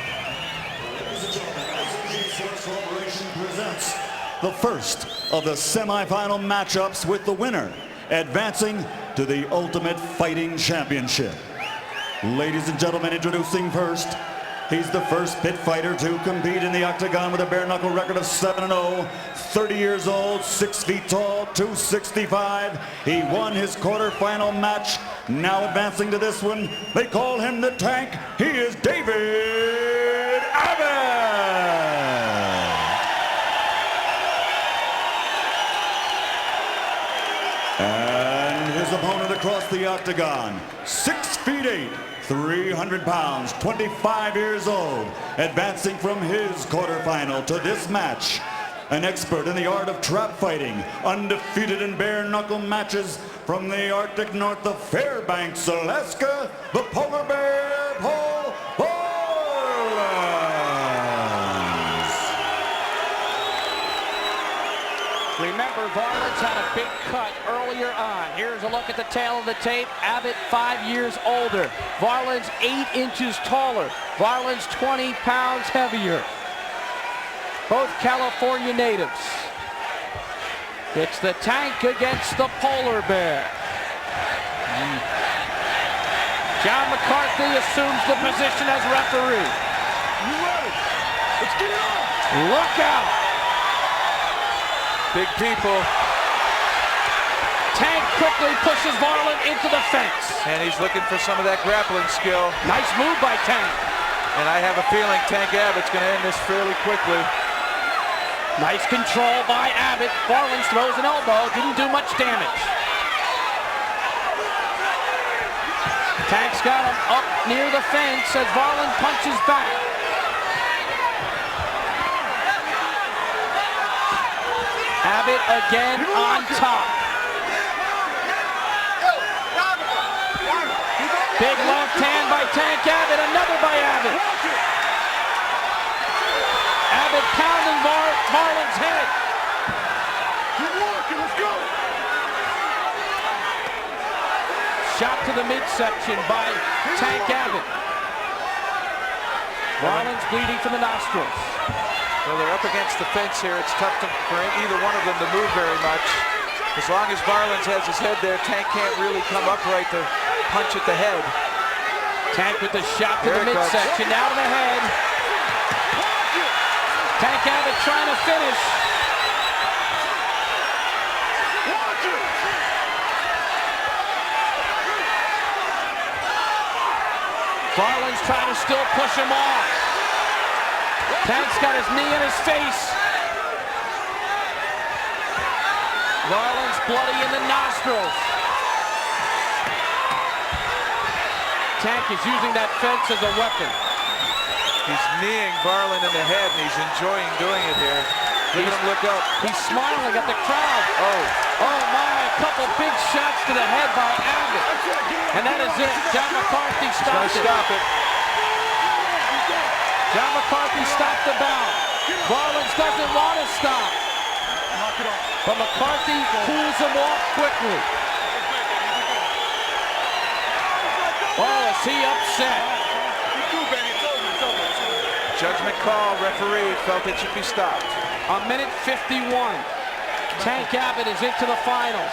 Speaker 6: Presents the first of the semifinal matchups, with the winner advancing to the Ultimate Fighting Championship. Ladies and gentlemen, introducing first, he's the first pit fighter to compete in the octagon with a bare knuckle record of 7-0, 30 years old, 6 feet tall, 265. He won his quarterfinal match. Now advancing to this one, they call him the Tank. He is David Abbott. And his opponent across the octagon, 6 feet 8, 300 pounds, 25 years old, advancing from his quarterfinal to this match. An expert in the art of trap fighting, undefeated in bare knuckle matches from the Arctic north of Fairbanks, Alaska, the polar bear, Paul Varelans.
Speaker 1: Remember, Varelans had a big cut earlier on. Here's a look at the tail of the tape. Abbott 5 years older. Varelans 8 inches taller. Varelans 20 pounds heavier. Both California natives. It's the Tank against the polar bear. John McCarthy assumes the position as referee.
Speaker 3: You ready? Let's get it on.
Speaker 1: Look out.
Speaker 2: Big people.
Speaker 1: Tank quickly pushes Varelans into the fence.
Speaker 2: And he's looking for some of that grappling skill.
Speaker 1: Nice move by Tank.
Speaker 2: And I have a feeling Tank Abbott's going to end this fairly quickly.
Speaker 1: Nice control by Abbott. Varelans throws an elbow. Didn't do much damage. Tank's got him up near the fence as Varelans punches back. Abbott again on top. Big left hand by Tank Abbott. Another by Abbott. Abbott pounding Varelans' head.
Speaker 3: Keep working. Let's go.
Speaker 1: Shot to the midsection by Tank Abbott. Varelans bleeding from the nostrils.
Speaker 2: Well, they're up against the fence here. It's tough for either one of them to move very much. As long as Varelans has his head there, Tank can't really come upright to punch at the head.
Speaker 1: Tank with the shot to the midsection, now to the head. Tank Abbott trying to finish. Varelans trying to still push him off. Tank's got his knee in his face. Varelans bloody in the nostrils. Tank is using that fence as a weapon.
Speaker 2: He's kneeing Varelans in the head, and he's enjoying doing it here. Look at him look up.
Speaker 1: He's smiling at the crowd. Oh my, a couple big shots to the head by Abbott. And that is it. John McCarthy stopped it.
Speaker 2: Stop it.
Speaker 1: John McCarthy stopped the bout. Varelans doesn't want to stop. But McCarthy cools him off quickly. Oh, is he upset?
Speaker 2: Judgment call, referee felt it should be stopped.
Speaker 1: A minute 51. Tank Abbott is into the finals.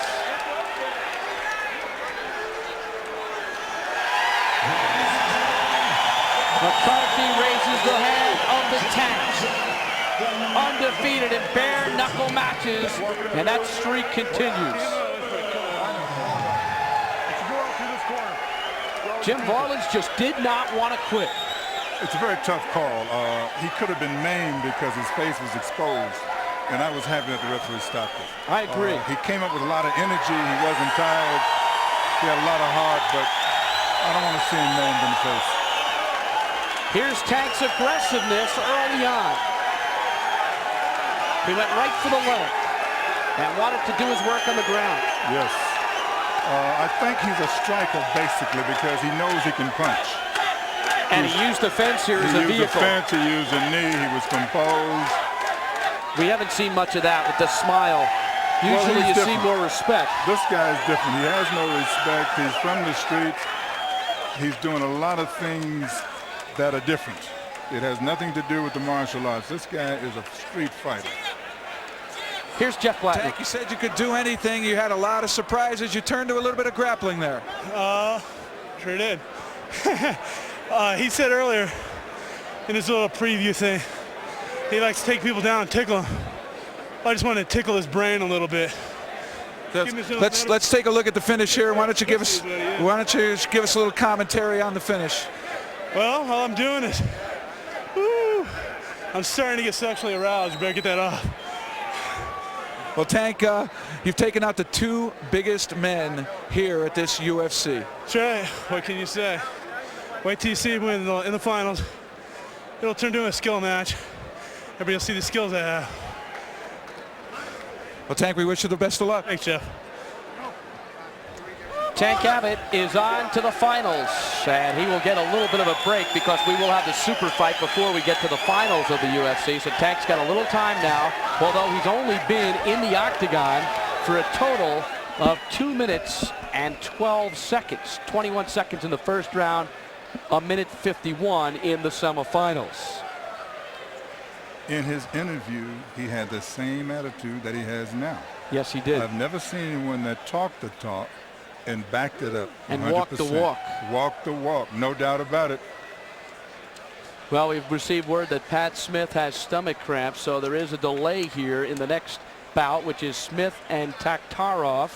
Speaker 1: McCarthy raises the head of the Tank. Undefeated in bare knuckle matches, and that streak continues. Jim Varelans just did not want to quit.
Speaker 3: It's a very tough call. He could have been maimed because his face was exposed, and I was happy that the referee stopped it.
Speaker 1: I agree.
Speaker 3: He came up with a lot of energy. He wasn't tired. He had a lot of heart, but I don't want to see him maimed in the face.
Speaker 1: Here's Tank's aggressiveness early on. He went right for the leg and wanted to do his work on the ground.
Speaker 3: Yes. I think he's a striker, basically, because he knows he can punch.
Speaker 1: And he used the fence here as a vehicle.
Speaker 3: He used the fence, he used a knee, he was composed.
Speaker 1: We haven't seen much of that with the smile. Usually you see more respect.
Speaker 3: This guy is different. He has no respect. He's from the streets. He's doing a lot of things that are different. It has nothing to do with the martial arts. This guy is a street fighter.
Speaker 1: Here's Jeff Blattman.
Speaker 2: Tank, you said you could do anything. You had a lot of surprises. You turned to a little bit of grappling there.
Speaker 7: Sure did. He said earlier in his little preview thing, he likes to take people down and tickle them. I just want to tickle his brain a little bit.
Speaker 2: Let's take a look at the finish here. Why don't you give us a little commentary on the finish?
Speaker 7: Well, all I'm doing is, I'm starting to get sexually aroused. You better get that off.
Speaker 2: Well, Tank, you've taken out the two biggest men here at this UFC.
Speaker 7: That's right. What can you say? Wait till you see me in the finals. It'll turn into a skill match. Everybody will see the skills I have.
Speaker 2: Well, Tank, we wish you the best of luck.
Speaker 7: Thanks, Jeff.
Speaker 1: Tank Abbott is on to the finals, and he will get a little bit of a break because we will have the super fight before we get to the finals of the UFC. So Tank's got a little time now, although he's only been in the octagon for a total of 2 minutes and 12 seconds. 21 seconds in the first round, a minute 51 in the semifinals.
Speaker 3: In his interview, he had the same attitude that he has now.
Speaker 1: Yes, he did.
Speaker 3: I've never seen anyone that talked the talk and backed it up 100%.
Speaker 1: And walked the walk.
Speaker 3: Walked the walk, no doubt about it.
Speaker 1: Well, we've received word that Pat Smith has stomach cramps, so there is a delay here in the next bout, which is Smith and Taktarov.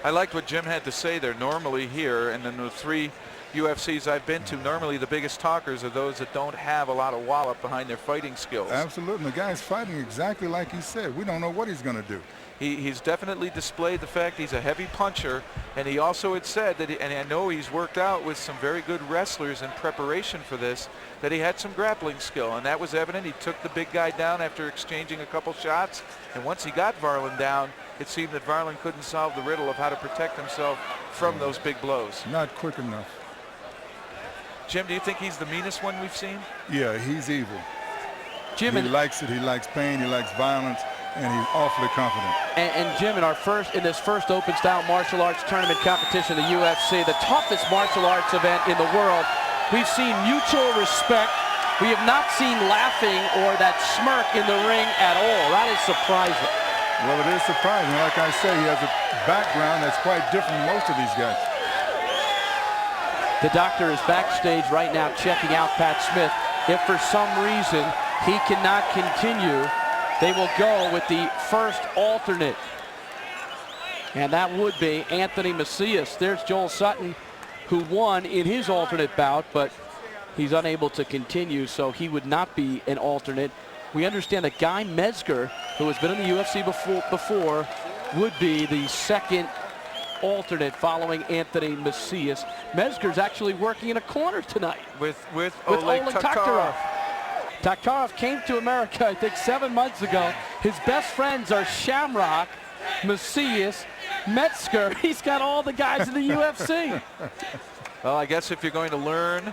Speaker 2: I liked what Jim had to say there. Normally here, and in the 3 UFCs I've been to, normally the biggest talkers are those that don't have a lot of wallop behind their fighting skills.
Speaker 3: Absolutely. The guy's fighting exactly like he said. We don't know what he's going to do.
Speaker 2: He's definitely displayed the fact he's a heavy puncher, and he also had said that, and I know he's worked out with some very good wrestlers in preparation for this, that he had some grappling skill, and that was evident. He took the big guy down after exchanging a couple shots, and once he got Varelans down, it seemed that Varelans couldn't solve the riddle of how to protect himself from those big blows.
Speaker 3: Not quick enough.
Speaker 2: Jim, do you think he's the meanest one we've seen?
Speaker 3: Yeah, he's evil.
Speaker 1: Jim,
Speaker 3: he likes it. He likes pain. He likes violence, and he's awfully confident.
Speaker 1: And Jim, in this first open style martial arts tournament competition, the UFC, the toughest martial arts event in the world, we've seen mutual respect. We have not seen laughing or that smirk in the ring at all. That is surprising.
Speaker 3: Well, it is surprising. Like I say, he has a background that's quite different than most of these guys.
Speaker 1: The doctor is backstage right now checking out Pat Smith. If for some reason he cannot continue, they will go with the first alternate. And that would be Anthony Macias. There's Joel Sutton, who won in his alternate bout, but he's unable to continue, so he would not be an alternate. We understand that Guy Mezger, who has been in the UFC before would be the second alternate following Anthony Macias. Mezger's actually working in a corner tonight
Speaker 2: with Oleg Taktarov.
Speaker 1: Taktarov came to America, I think, 7 months ago. His best friends are Shamrock, Macias, Metzger. He's got all the guys in the UFC.
Speaker 2: Well, I guess if you're going to learn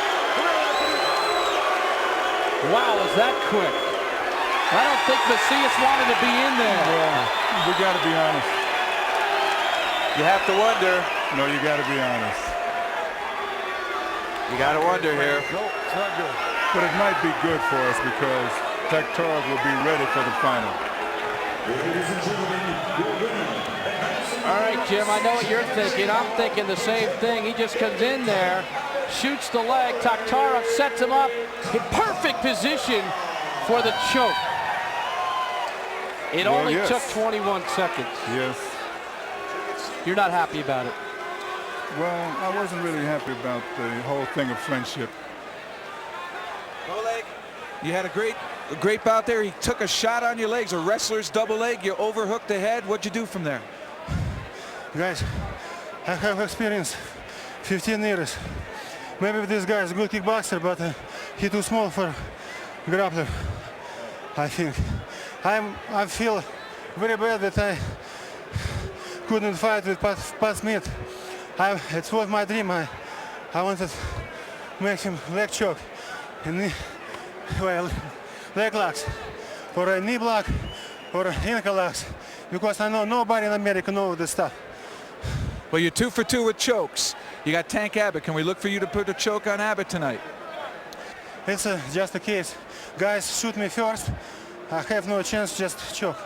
Speaker 1: Wow, was that quick? I don't think Macias wanted to be in there.
Speaker 3: Well, we got to be honest.
Speaker 2: You have to wonder.
Speaker 3: No, you got to be honest.
Speaker 2: You got to wonder here.
Speaker 3: No, it's not good. But it might be good for us because Taktarov will be ready for the final.
Speaker 1: All right, Jim, I know what you're thinking. I'm thinking the same thing. He just comes in there, shoots the leg. Taktarov sets him up in perfect position for the choke. It only took 21 seconds.
Speaker 3: Yes.
Speaker 1: You're not happy about it?
Speaker 3: Well, I wasn't really happy about the whole thing of friendship.
Speaker 2: Oleg, you had a great bout there. He took a shot on your legs, a wrestler's double leg. You overhooked the head. What'd you do from there?
Speaker 14: Guys, I have experience 15 years. Maybe this guy is a good kickboxer, but he's too small for grappler, I think. I feel very bad that I couldn't fight with Pat Smith. It was my dream. I wanted to make him leg choke and leg locks or a knee block or ankle locks, because I know nobody in America knows this stuff.
Speaker 2: Well, you're 2 for 2 with chokes. You got Tank Abbott. Can we look for you to put a choke on Abbott tonight?
Speaker 14: It's just a case. Guys shoot me first. I have no chance, just choke.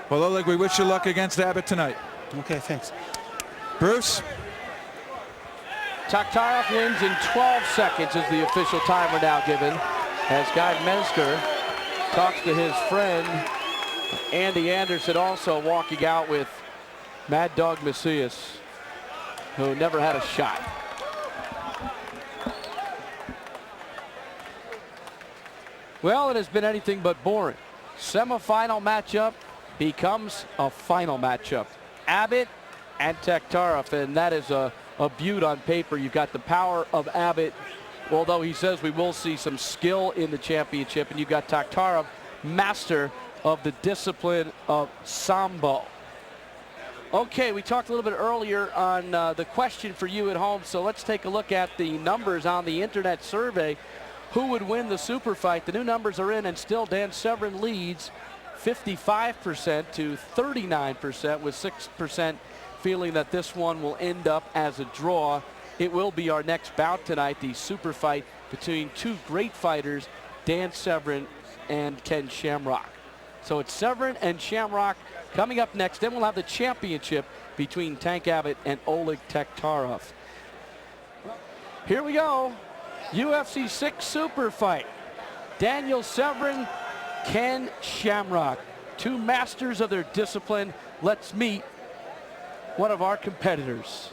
Speaker 2: Well, Oleg, we wish you luck against Abbott tonight.
Speaker 14: Okay, thanks.
Speaker 2: Bruce?
Speaker 1: Taktarov wins in 12 seconds is the official timer now given, as Guy Mensker talks to his friend Andy Anderson, also walking out with Mad Dog Macias, who never had a shot. Well, it has been anything but boring. Semifinal matchup becomes a final matchup. Abbott and Taktarov, and that is a beaut on paper. You've got the power of Abbott, although he says we will see some skill in the championship, and you've got Taktarov, master of the discipline of Sambo. Okay, we talked a little bit earlier on the question for you at home, so let's take a look at the numbers on the internet survey. Who would win the super fight? The new numbers are in, and still Dan Severn leads 55% to 39%, with 6% feeling that this one will end up as a draw. It will be our next bout tonight, the super fight between two great fighters, Dan Severn and Ken Shamrock. So it's Severn and Shamrock coming up next. Then we'll have the championship between Tank Abbott and Oleg Taktarov. Here we go. UFC 6 super fight. Daniel Severn, Ken Shamrock. Two masters of their discipline. Let's meet one of our competitors.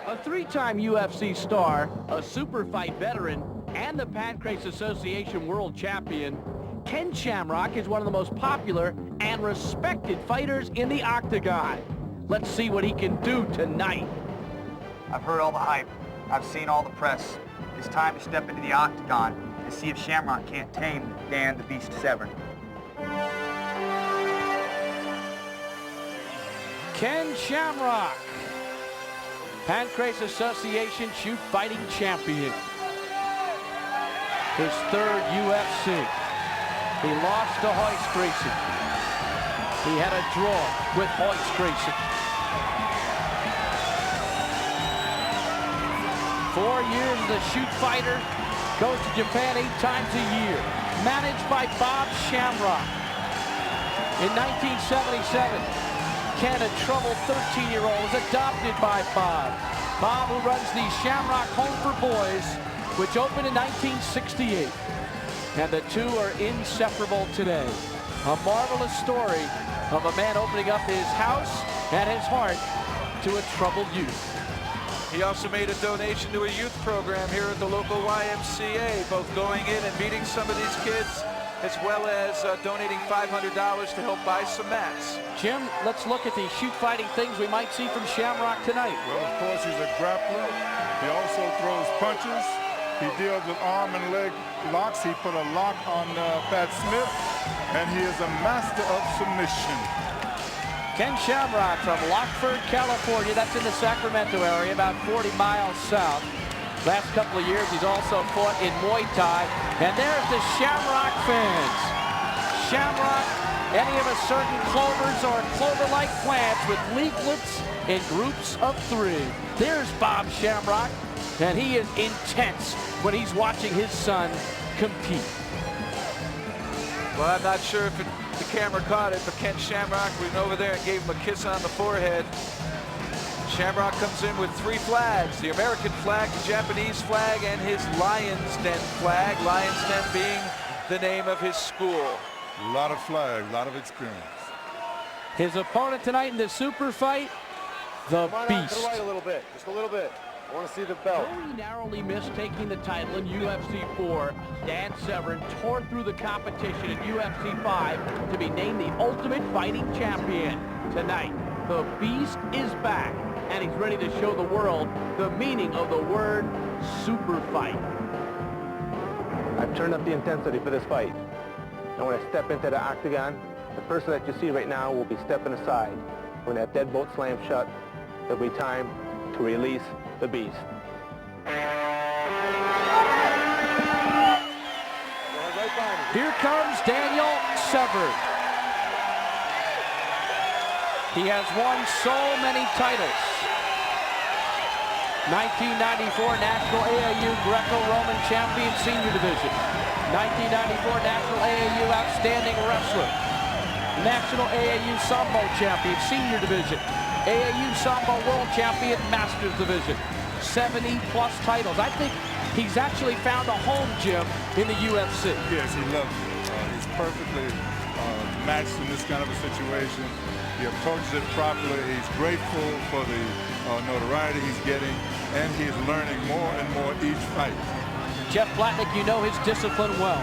Speaker 1: A three-time UFC star, a super fight veteran, and the Pancrase Association world champion, Ken Shamrock is one of the most popular and respected fighters in the octagon. Let's see what he can do tonight.
Speaker 15: I've heard all the hype. I've seen all the press. It's time to step into the octagon and see if Shamrock can't tame Dan the Beast Severn.
Speaker 1: Ken Shamrock, Pancrase Association shoot fighting champion. His third UFC. He lost to Hoist Gracie. He had a draw with Hoist Gracie. 4 years as a shoot fighter, goes to Japan 8 times a year. Managed by Bob Shamrock. In 1977, Ken, a troubled 13-year-old, was adopted by Bob. Bob, who runs the Shamrock Home for Boys, which opened in 1968. And the two are inseparable today. A marvelous story of a man opening up his house and his heart to a troubled youth.
Speaker 2: He also made a donation to a youth program here at the local YMCA, both going in and meeting some of these kids, as well as donating $500 to help buy some mats.
Speaker 1: Jim, let's look at the shoot fighting things we might see from Shamrock tonight.
Speaker 3: Well, of course, he's a grappler. He also throws punches. He deals with arm and leg locks. He put a lock on Pat Smith, and he is a master of submission.
Speaker 1: Ken Shamrock from Lockford, California. That's in the Sacramento area, about 40 miles south. Last couple of years, he's also fought in Muay Thai. And there's the Shamrock fans. Shamrock, any of a certain clovers or clover-like plants with leaflets in groups of 3. There's Bob Shamrock, and he is intense when he's watching his son compete.
Speaker 2: Well, I'm not sure if the camera caught it, but Ken Shamrock went over there and gave him a kiss on the forehead. Shamrock comes in with 3 flags, the American flag, the Japanese flag, and his Lion's Den flag, Lion's Den being the name of his school.
Speaker 3: A lot of flags, a lot of experience.
Speaker 1: His opponent tonight in the super fight, the Beast.
Speaker 12: To the right a little bit, just a little bit. I want to see the belt.
Speaker 1: Very narrowly missed taking the title in UFC 4. Dan Severn tore through the competition in UFC 5 to be named the Ultimate Fighting Champion. Tonight, the Beast is back, and he's ready to show the world the meaning of the word super fight.
Speaker 12: I've turned up the intensity for this fight. And when I step into the octagon, the person that you see right now will be stepping aside. When that deadbolt slams shut, there'll be time to release the Beast.
Speaker 1: Here comes Daniel Severn. He has won so many titles. 1994 National AAU Greco-Roman Champion Senior Division. 1994 National AAU Outstanding Wrestler. National AAU Sambo Champion Senior Division. AAU Sambo World Champion Masters Division. 70-plus titles. I think he's actually found a home, Jim, in the UFC.
Speaker 3: Yes, he loves it. He's perfectly matched in this kind of a situation. He approaches it properly. He's grateful for the notoriety he's getting, and he's learning more and more each fight.
Speaker 1: Jeff Blatnick, you know his discipline well.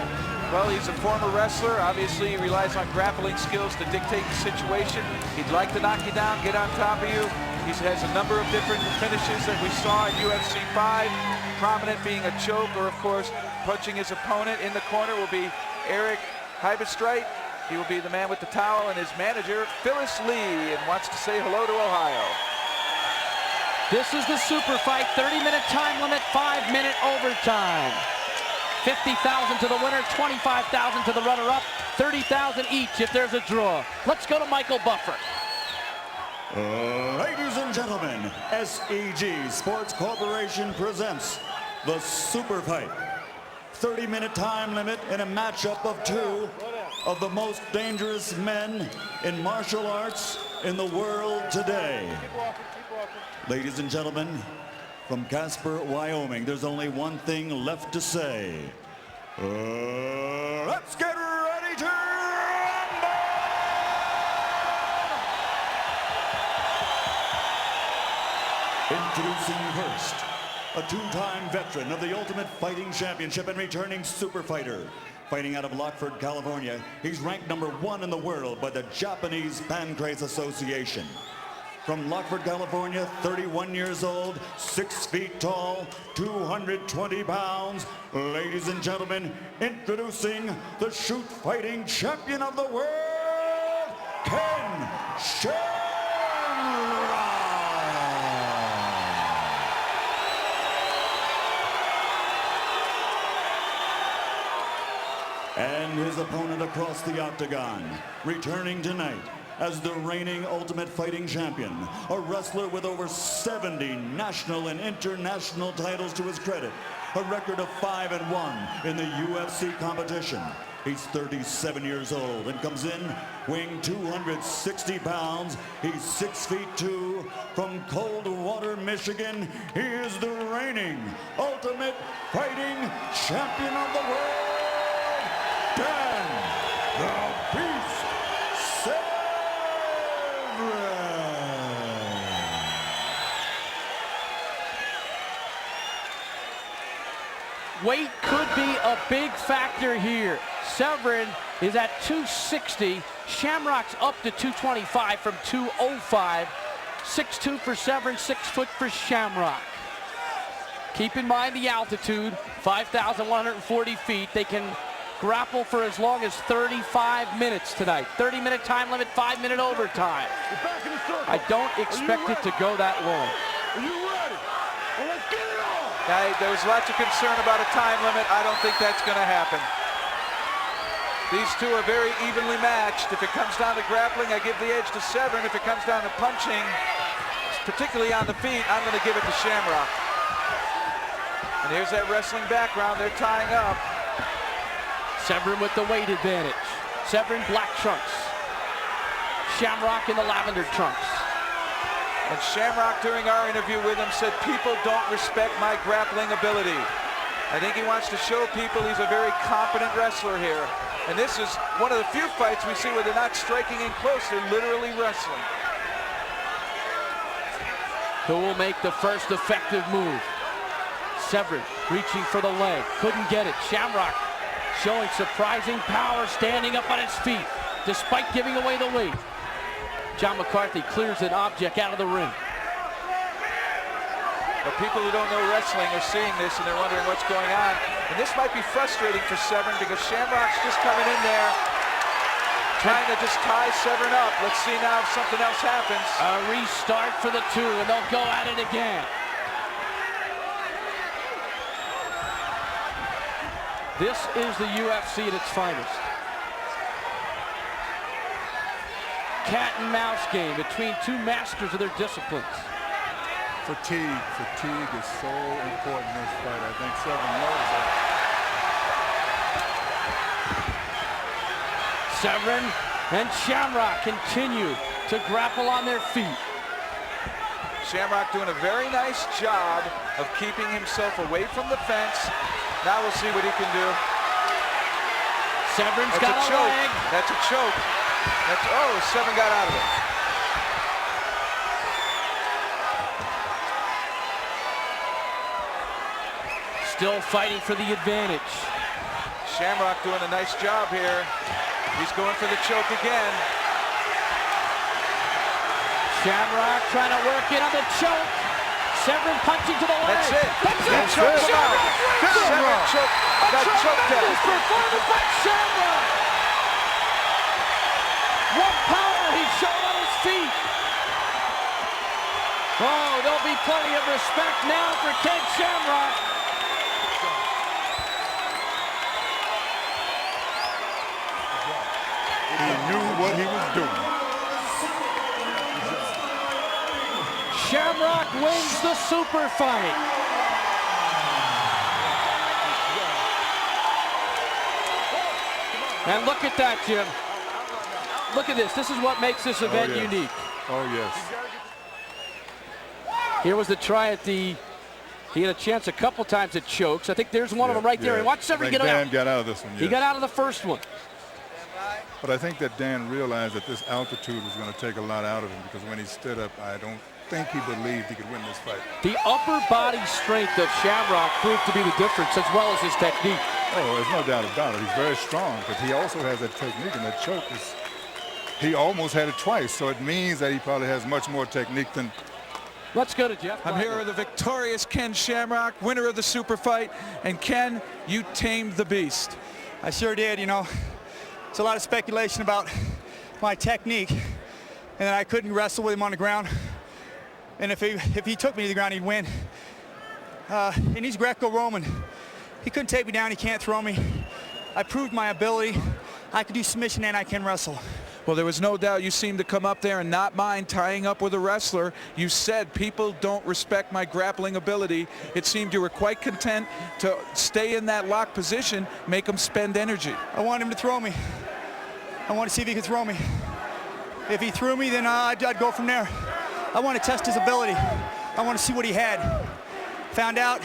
Speaker 2: Well, he's a former wrestler. Obviously, he relies on grappling skills to dictate the situation. He'd like to knock you down, get on top of you. He has a number of different finishes that we saw in UFC 5, prominent being a choke, or of course, punching his opponent. In the corner will be Eric Heibestreit. He will be the man with the towel, and his manager, Phyllis Lee, and wants to say hello to Ohio.
Speaker 1: This is the super fight, 30-minute time limit, 5-minute overtime. 50,000 to the winner, 25,000 to the runner-up, 30,000 each if there's a draw. Let's go to Michael Buffer.
Speaker 6: Ladies and gentlemen, SEG Sports Corporation presents the super fight. 30-minute time limit in a matchup of 2 of the most dangerous men in martial arts in the world today. Ladies and gentlemen, from Casper, Wyoming, there's only one thing left to say. Let's get ready to rumble! Introducing first, a 2-time veteran of the Ultimate Fighting Championship and returning super fighter. Fighting out of Lockford, California, he's ranked #1 in the world by the Japanese Pancrase Association. From Lockford, California, 31 years old, 6 feet tall, 220 pounds. Ladies and gentlemen, introducing the shoot fighting champion of the world, Ken Shamrock. And his opponent across the octagon, returning tonight as the reigning Ultimate Fighting Champion, a wrestler with over 70 national and international titles to his credit, a record of 5-1 in the UFC competition. He's 37 years old and comes in weighing 260 pounds. He's 6 feet 2 from Coldwater, Michigan. He is the reigning Ultimate Fighting Champion of the world, Dan the Beast Severn.
Speaker 1: Weight could be a big factor here. Severn is at 260. Shamrock's up to 225 from 205. 6'2" for Severn, 6 foot for Shamrock. Keep in mind the altitude, 5,140 feet. They can grapple for as long as 35 minutes tonight. 30-minute time limit, 5-minute overtime. I don't expect it to go that long.
Speaker 6: Are you ready? Well, let's get it on.
Speaker 2: There was lots of concern about a time limit. I don't think that's going to happen. These two are very evenly matched. If it comes down to grappling, I give the edge to Severn. If it comes down to punching, particularly on the feet, I'm going to give it to Shamrock. And here's that wrestling background. They're tying up.
Speaker 1: Severn with the weight advantage. Severn black trunks. Shamrock in the lavender trunks.
Speaker 2: And Shamrock, during our interview with him, said people don't respect my grappling ability. I think he wants to show people he's a very competent wrestler here. And this is one of the few fights we see where they're not striking in close, they're literally wrestling.
Speaker 1: Who will make the first effective move? Severn reaching for the leg, couldn't get it. Shamrock showing surprising power, standing up on his feet, despite giving away the lead. John McCarthy clears an object out of the ring.
Speaker 2: But people who don't know wrestling are seeing this and they're wondering what's going on. And this might be frustrating for Severn because Shamrock's just coming in there trying to just tie Severn up. Let's see now if something else happens.
Speaker 1: A restart for the two and they'll go at it again. This is the UFC at its finest. Cat and mouse game between two masters of their disciplines.
Speaker 3: Fatigue is so important in this fight. I think Severn knows that.
Speaker 1: Severn and Shamrock continue to grapple on their feet.
Speaker 2: Shamrock doing a very nice job of keeping himself away from the fence. Now we'll see what he can do.
Speaker 1: Severn's got a
Speaker 2: choke.
Speaker 1: leg.
Speaker 2: That's a choke. Oh, Severn got out of it.
Speaker 1: Still fighting for the advantage.
Speaker 2: Shamrock doing a nice job here. He's going for the choke again.
Speaker 1: Shamrock trying to work in on the choke. Severn punching to the leg.
Speaker 2: That's it.
Speaker 1: That's it.
Speaker 2: Shamrock got choked out.
Speaker 1: Performance by Shamrock. What power he showed on his feet. Oh, there'll be plenty of respect now for Ken Shamrock.
Speaker 3: He knew what he was doing.
Speaker 1: Shamrock wins the super fight. And look at that, Jim. Look at this. This is what makes this event unique.
Speaker 3: Oh, yes.
Speaker 1: Here was the try at the... He had a chance a couple times at chokes. I think there's one of them right there. And watch Severn get out.
Speaker 3: Dan got out of this one, yes.
Speaker 1: He got out of the first one.
Speaker 3: But I think that Dan realized that this altitude was going to take a lot out of him because when he stood up, I don't think he believed he could win this fight.
Speaker 1: The upper body strength of Shamrock proved to be the difference as well as his technique.
Speaker 3: Oh, there's no doubt about it. He's very strong, but he also has that technique, and that choke is, he almost had it twice, so it means that he probably has much more technique than...
Speaker 1: Let's go to Jeff.
Speaker 2: I'm here with the victorious Ken Shamrock, winner of the super fight. And Ken, you tamed the beast.
Speaker 16: I sure did, you know. It's a lot of speculation about my technique, and that I couldn't wrestle with him on the ground. And if he took me to the ground, he'd win. And he's Greco-Roman. He couldn't take me down, he can't throw me. I proved my ability. I can do submission and I can wrestle.
Speaker 2: Well, there was no doubt you seemed to come up there and not mind tying up with a wrestler. You said people don't respect my grappling ability. It seemed you were quite content to stay in that locked position, make him spend energy.
Speaker 16: I want him to throw me. I want to see if he can throw me. If he threw me, then I'd go from there. I want to test his ability. I want to see what he had. Found out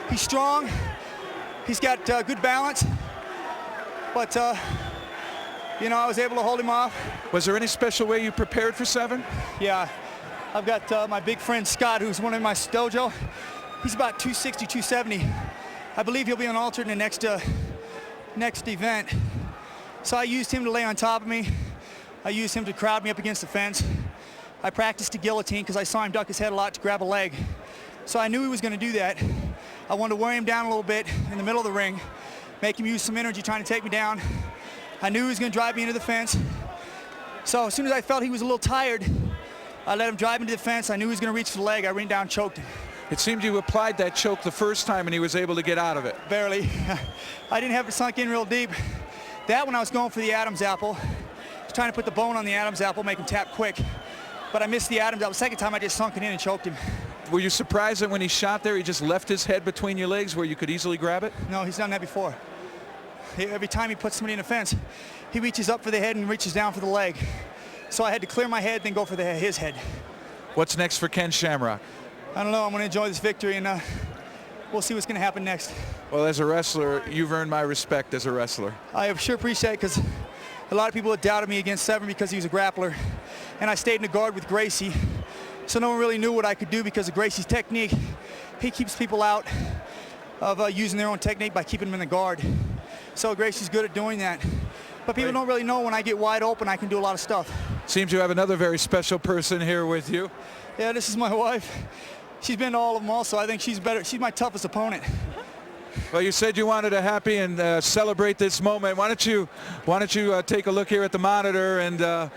Speaker 16: he's strong. He's got good balance. But, you know, I was able to hold him off.
Speaker 2: Was there any special way you prepared for Severn?
Speaker 16: Yeah. I've got my big friend Scott, who's one in my dojo. He's about 260, 270. I believe he'll be on alternate in the next event. So I used him to lay on top of me. I used him to crowd me up against the fence. I practiced the guillotine because I saw him duck his head a lot to grab a leg. So I knew he was going to do that. I wanted to wear him down a little bit in the middle of the ring, make him use some energy trying to take me down. I knew he was going to drive me into the fence. So as soon as I felt he was a little tired, I let him drive me to the fence. I knew he was going to reach for the leg. I ran down and choked him.
Speaker 2: It seemed you applied that choke the first time and he was able to get out of it.
Speaker 16: Barely. I didn't have it sunk in real deep. That one I was going for the Adam's apple. I was trying to put the bone on the Adam's apple, make him tap quick. But I missed the Adam's apple. Second time I just sunk it in and choked him.
Speaker 2: Were you surprised that when he shot there, he just left his head between your legs where you could easily grab it?
Speaker 16: No, he's done that before. Every time he puts somebody in a fence, he reaches up for the head and reaches down for the leg. So I had to clear my head, then go for his head.
Speaker 2: What's next for Ken Shamrock?
Speaker 16: I don't know. I'm going to enjoy this victory, and we'll see what's going to happen next.
Speaker 2: Well, as a wrestler, you've earned my respect as a wrestler.
Speaker 16: I sure appreciate it, because a lot of people had doubted me against Severn because he was a grappler. And I stayed in the guard with Gracie. So no one really knew what I could do because of Gracie's technique. He keeps people out of using their own technique by keeping them in the guard. So Gracie's good at doing that. But people don't really know when I get wide open, I can do a lot of stuff.
Speaker 2: Seems you have another very special person here with you.
Speaker 16: Yeah, this is my wife. She's been to all of them also. I think she's better. She's my toughest opponent.
Speaker 2: Well, you said you wanted to happy and celebrate this moment. Why don't you take a look here at the monitor and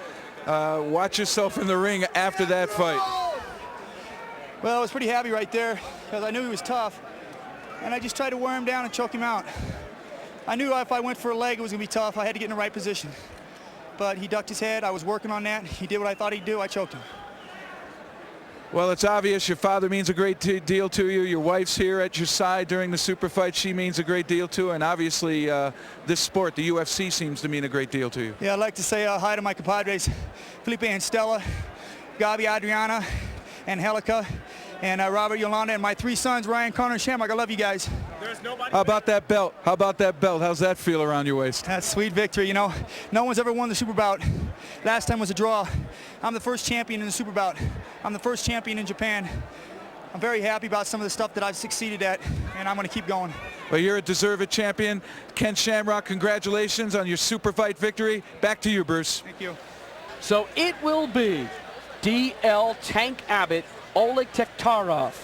Speaker 2: watch yourself in the ring after that fight?
Speaker 16: Well, I was pretty happy right there because I knew he was tough, and I just tried to wear him down and choke him out. I knew if I went for a leg, it was going to be tough. I had to get in the right position. But he ducked his head. I was working on that. He did what I thought he'd do. I choked him.
Speaker 2: Well, it's obvious your father means a great deal to you. Your wife's here at your side during the super fight. She means a great deal to you. And obviously, this sport, the UFC, seems to mean a great deal to you.
Speaker 16: Yeah, I'd like to say hi to my compadres, Felipe and Stella, Gabi, Adriana, Angelica, and Robert, Yolanda, and my 3 sons, Ryan, Connor, and Shamrock. I love you guys.
Speaker 2: How about that belt? How about that belt? How's that feel around your waist?
Speaker 16: That's sweet victory. You know, no one's ever won the super bout. Last time was a draw. I'm the first champion in the super bout. I'm the first champion in Japan. I'm very happy about some of the stuff that I've succeeded at, and I'm going to keep going.
Speaker 2: Well, you're a deserved champion. Ken Shamrock, congratulations on your super fight victory. Back to you, Bruce.
Speaker 16: Thank you.
Speaker 1: So it will be DL Tank Abbott, Oleg Taktarov.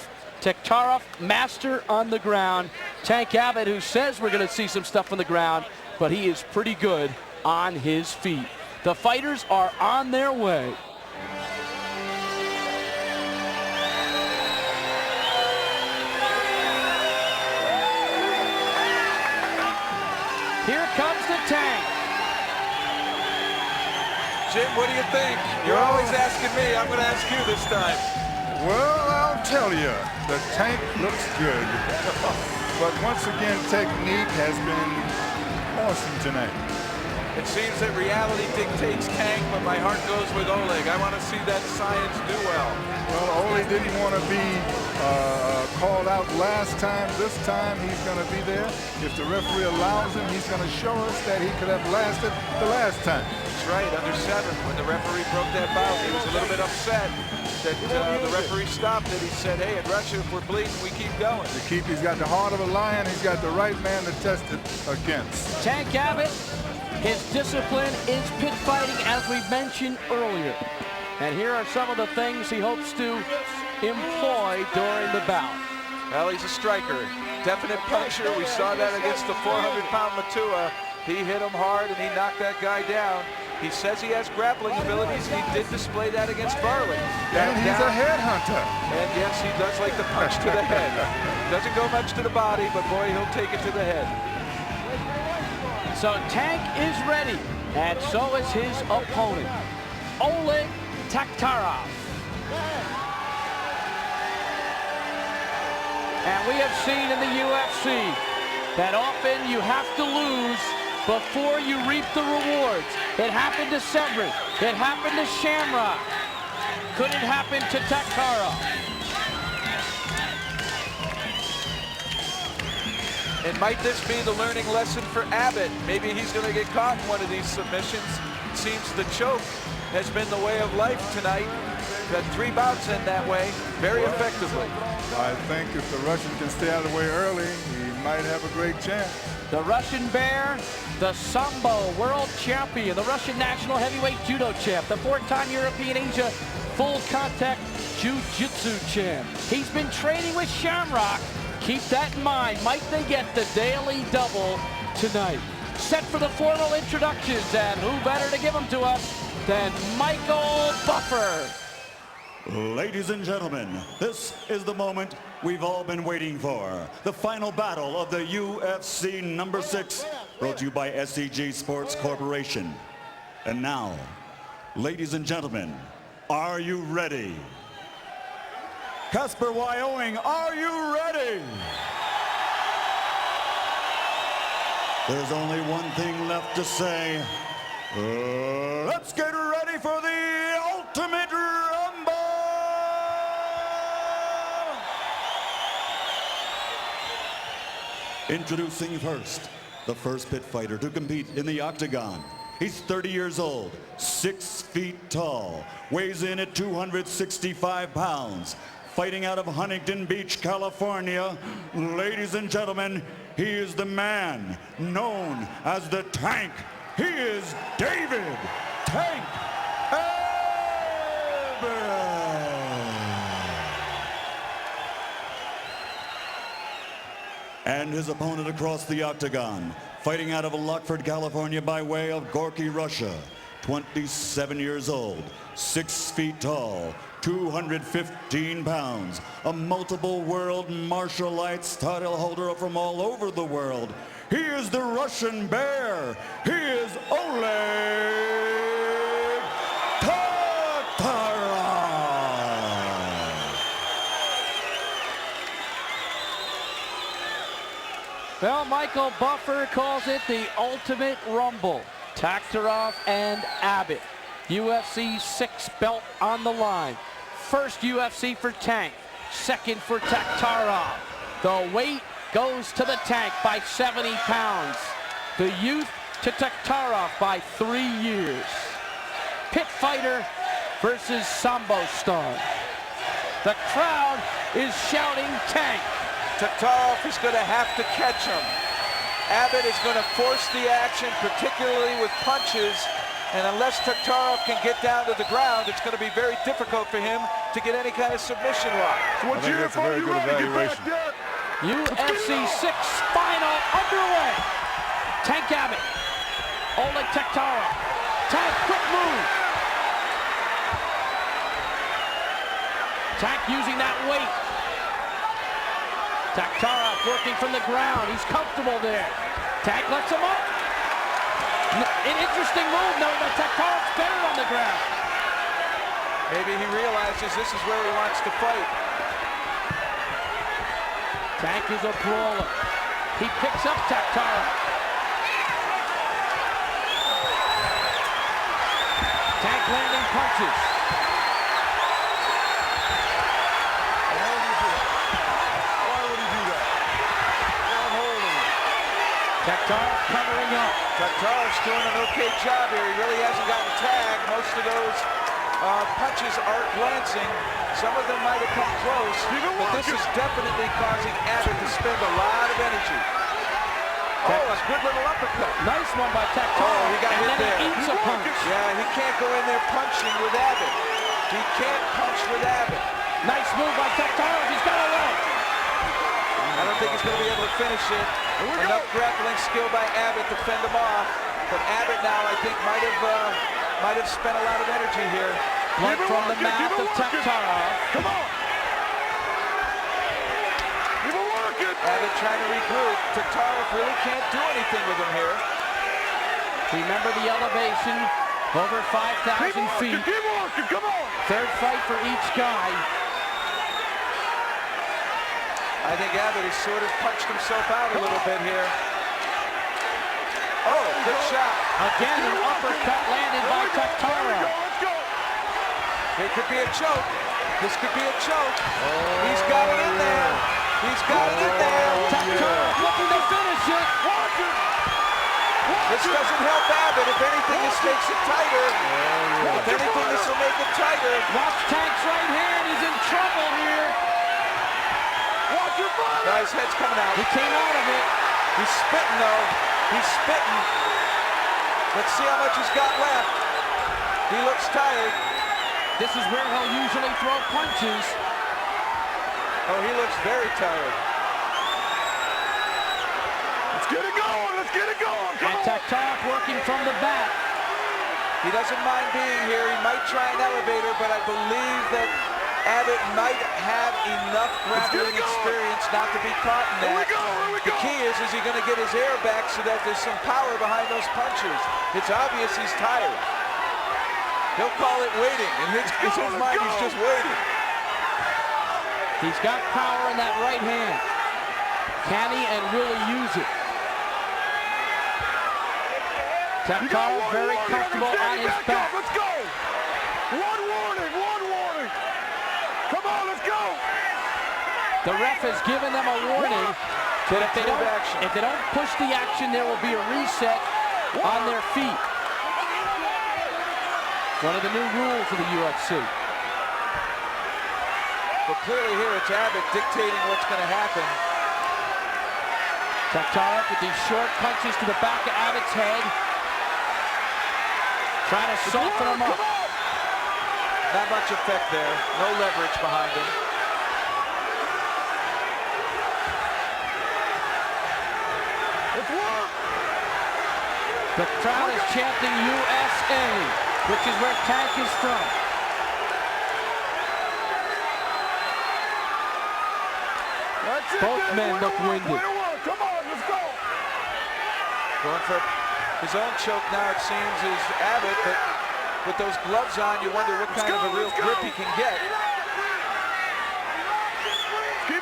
Speaker 1: Taktarov, master on the ground. Tank Abbott, who says we're going to see some stuff on the ground, but he is pretty good on his feet. The fighters are on their way. Here comes the Tank.
Speaker 2: Jim, what do you think? You're always asking me. I'm going to ask you this time.
Speaker 3: Well, I'll tell you, the Tank looks good. But once again, technique has been awesome tonight.
Speaker 2: It seems that reality dictates Tank, but my heart goes with Oleg. I want to see that science do well.
Speaker 3: Well, Oleg didn't want to be called out last time. This time, he's going to be there. If the referee allows him, he's going to show us that he could have lasted the last time.
Speaker 2: That's right, under Severn, when the referee broke that bout, he was a little bit upset that the referee stopped it. He said, hey, in Russia, if we're bleeding, we keep going.
Speaker 3: He's got the heart of a lion. He's got the right man to test it against.
Speaker 1: Tank Abbott, his discipline is pit fighting, as we mentioned earlier. And here are some of the things he hopes to employ during the bout.
Speaker 2: Well, he's a striker. Definite puncher. We saw that against the 400-pound Matua. He hit him hard, and he knocked that guy down. He says he has grappling abilities. He did display that against Varelans.
Speaker 3: And he's a headhunter.
Speaker 2: And yes, he does like the punch to the head. Doesn't go much to the body, but boy, he'll take it to the head.
Speaker 1: So Tank is ready, and so is his opponent, Oleg Taktarov. And we have seen in the UFC that often you have to lose before you reap the rewards. It happened to Severn. It happened to Shamrock. Could it happen to Taktarov?
Speaker 2: And might this be the learning lesson for Abbott? Maybe he's going to get caught in one of these submissions. It seems the choke has been the way of life tonight. Got 3 bouts in that way, very effectively.
Speaker 3: I think if the Russian can stay out of the way early, he might have a great chance.
Speaker 1: The Russian Bear, the Sambo world champion, the Russian national heavyweight judo champ, the 4-time European Asia full contact jiu-jitsu champ. He's been training with Shamrock. Keep that in mind. Might they get the daily double tonight? Set for the formal introductions, and who better to give them to us than Michael Buffer.
Speaker 6: Ladies and gentlemen, this is the moment we've all been waiting for. The final battle of the UFC number 6, brought to you by SEG Sports Corporation. And now, ladies and gentlemen, are you ready? Casper, Wyoming, are you ready? There's only one thing left to say. Let's get ready for the Ultimate Rumble! Introducing first, the first pit fighter to compete in the octagon. He's 30 years old, 6 feet tall, weighs in at 265 pounds. Fighting out of Huntington Beach, California, ladies and gentlemen, he is the man known as the Tank. He is David Tank Abbott. And his opponent across the octagon, fighting out of Lockford, California by way of Gorky, Russia, 27 years old, 6 feet tall, 215 pounds, a multiple world martial arts title holder from all over the world. He is the Russian Bear. He is Oleg Taktarov.
Speaker 1: Well, Michael Buffer calls it the Ultimate Rumble. Taktarov and Abbott. UFC 6 belt on the line. First UFC for Tank, second for Taktarov. The weight goes to the Tank by 70 pounds. The youth to Taktarov by 3 years. Pit fighter versus Sambo star. The crowd is shouting Tank.
Speaker 2: Taktarov is going to have to catch him. Abbott is going to force the action, particularly with punches. And unless Taktarov can get down to the ground, it's going to be very difficult for him to get any kind of submission lock.
Speaker 3: I think that's a very good evaluation.
Speaker 1: UFC 6 final underway. Tank Abbott. Oleg Taktarov. Tank, quick move. Tank using that weight. Taktarov working from the ground. He's comfortable there. Tank lets him up. An interesting move, knowing that Taktarov's better on the ground.
Speaker 2: Maybe he realizes this is where he wants to fight.
Speaker 1: Tank is a brawler. He picks up Taktarov. Tank landing punches.
Speaker 3: Why would he do that? Not holding him.
Speaker 1: Taktarov covering up.
Speaker 2: Taktarov's doing an okay job here. He really hasn't gotten tagged. Most of those punches are glancing. Some of them might have come close, but this is definitely causing Abbott to spend a lot of energy. Oh, a good little uppercut.
Speaker 1: Nice one by Taktarov.
Speaker 2: Oh, he got hit there.
Speaker 1: He eats a punch.
Speaker 2: Yeah, he can't go in there punching with Abbott. He can't punch with Abbott.
Speaker 1: Nice move by Taktarov. He's got away.
Speaker 2: I don't think he's going to be able to finish it. Enough grappling skill by Abbott to fend him off. But Abbott now, I think, might have spent a lot of energy here.
Speaker 1: Blood from the mouth of Taktarov.
Speaker 3: Come on. Keep on working.
Speaker 2: Abbott trying to regroup. Taktarov really can't do anything with him here.
Speaker 1: Remember the elevation, over 5,000 feet.
Speaker 3: Keep working. Come on.
Speaker 1: Third fight for each guy.
Speaker 2: I think Abbott has sort of punched himself out a little bit here. Oh, good shot.
Speaker 1: Again, an uppercut landed by Taktarov.
Speaker 3: Let's go.
Speaker 2: It could be a choke. This could be a choke. He's got it in there. He's got it in there.
Speaker 1: Taktarov looking to finish it.
Speaker 2: This doesn't help Abbott. If anything, this makes it tighter. If anything, this will make it tighter.
Speaker 1: Watch Tank's right hand. He's in trouble here.
Speaker 3: Watch your body.
Speaker 2: Now his head's coming out.
Speaker 1: He came out of it.
Speaker 2: He's spitting, though. He's spitting. Let's see how much he's got left. He looks tired.
Speaker 1: This is where he'll usually throw punches.
Speaker 2: Oh, he looks very tired.
Speaker 3: Let's get it going. Let's get it going. Come
Speaker 1: And
Speaker 3: on.
Speaker 1: Taktarov working from the back.
Speaker 2: He doesn't mind being here. He might try an elevator, but I believe that Abbott might have enough grappling experience not to be caught in that. The key is he going to get his air back so that there's some power behind those punches? It's obvious he's tired. He'll call it waiting. In his mind, he's just waiting.
Speaker 1: He's got power in that right hand. Can he and will he use it? Taktarov very comfortable on his back.
Speaker 6: Let's go! One warning, one warning! Come on, let's go!
Speaker 1: The ref has given them a warning that if they don't push the action, there will be a reset on their feet. One of the new rules of the UFC.
Speaker 2: But clearly here it's Abbott dictating what's going to happen.
Speaker 1: Taktarov with these short punches to the back of Abbott's head. Trying to soften him up.
Speaker 2: Not much effect there. No leverage behind him.
Speaker 1: The crowd is chanting USA, which is where Tank is from. Both men look winded.
Speaker 6: Come on, let's go!
Speaker 2: Going for his own choke now, it seems, is Abbott, but with those gloves on, you wonder what kind of a real grip he can get.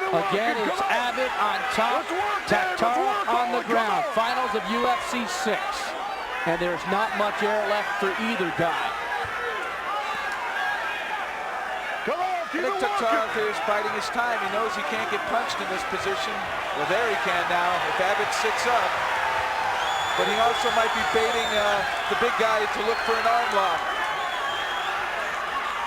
Speaker 1: Again, it's Abbott on top, Taktarov on the ground. Finals of UFC 6. And there's not much air left for either guy.
Speaker 2: I think Taktarov here is biding his time. He knows he can't get punched in this position. Well, there he can now, if Abbott sits up. But he also might be baiting the big guy to look for an arm lock.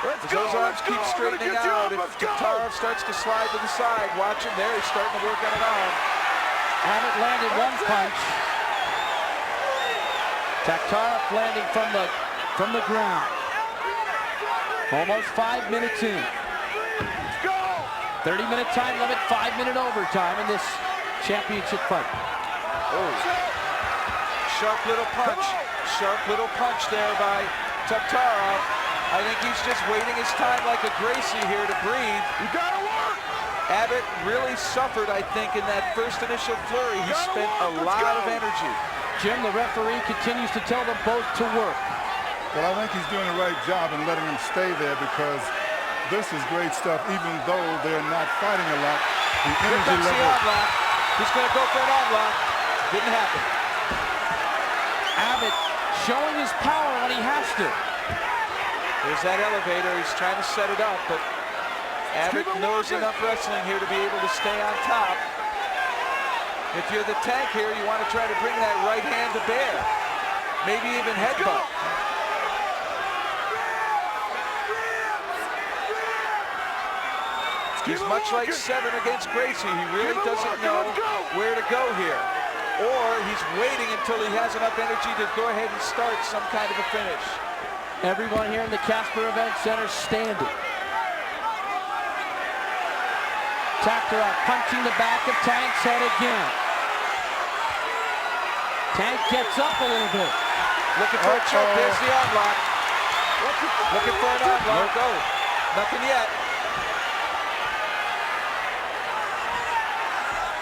Speaker 2: As those arms keep straightening out, if Taktarov starts to slide to the side, watch him there, he's starting to work on an arm.
Speaker 1: Abbott landed one punch. Taktarov landing from the ground. Almost 5 minutes in. 30-minute time limit, 5-minute overtime in this championship fight.
Speaker 2: Oh. Sharp little punch. Sharp little punch there by Taktarov. I think he's just waiting his time like a Gracie here to breathe. You gotta work! Abbott really suffered, I think, in that first initial flurry. He spent a lot of energy.
Speaker 1: Jim, the referee continues to tell them both to work.
Speaker 3: Well, I think he's doing the right job in letting them stay there because this is great stuff, even though they're not fighting a lot. The energy level.
Speaker 2: He's going to go for an arm lock. Didn't happen.
Speaker 1: Abbott showing his power when he has to.
Speaker 2: There's that elevator. He's trying to set it up, but Abbott knows enough wrestling here to be able to stay on top. If you're the Tank here, you want to try to bring that right hand to bear. Maybe even headbutt. He's much like Severn against Gracie. He really doesn't know where to go here. Or he's waiting until he has enough energy to go ahead and start some kind of a finish.
Speaker 1: Everyone here in the Casper Event Center standing. Taktarov punching the back of Tank's head again. Tank gets up a little bit.
Speaker 2: Looking for a choke. There's the arm lock. Looking for an arm lock. Go. Nothing yet.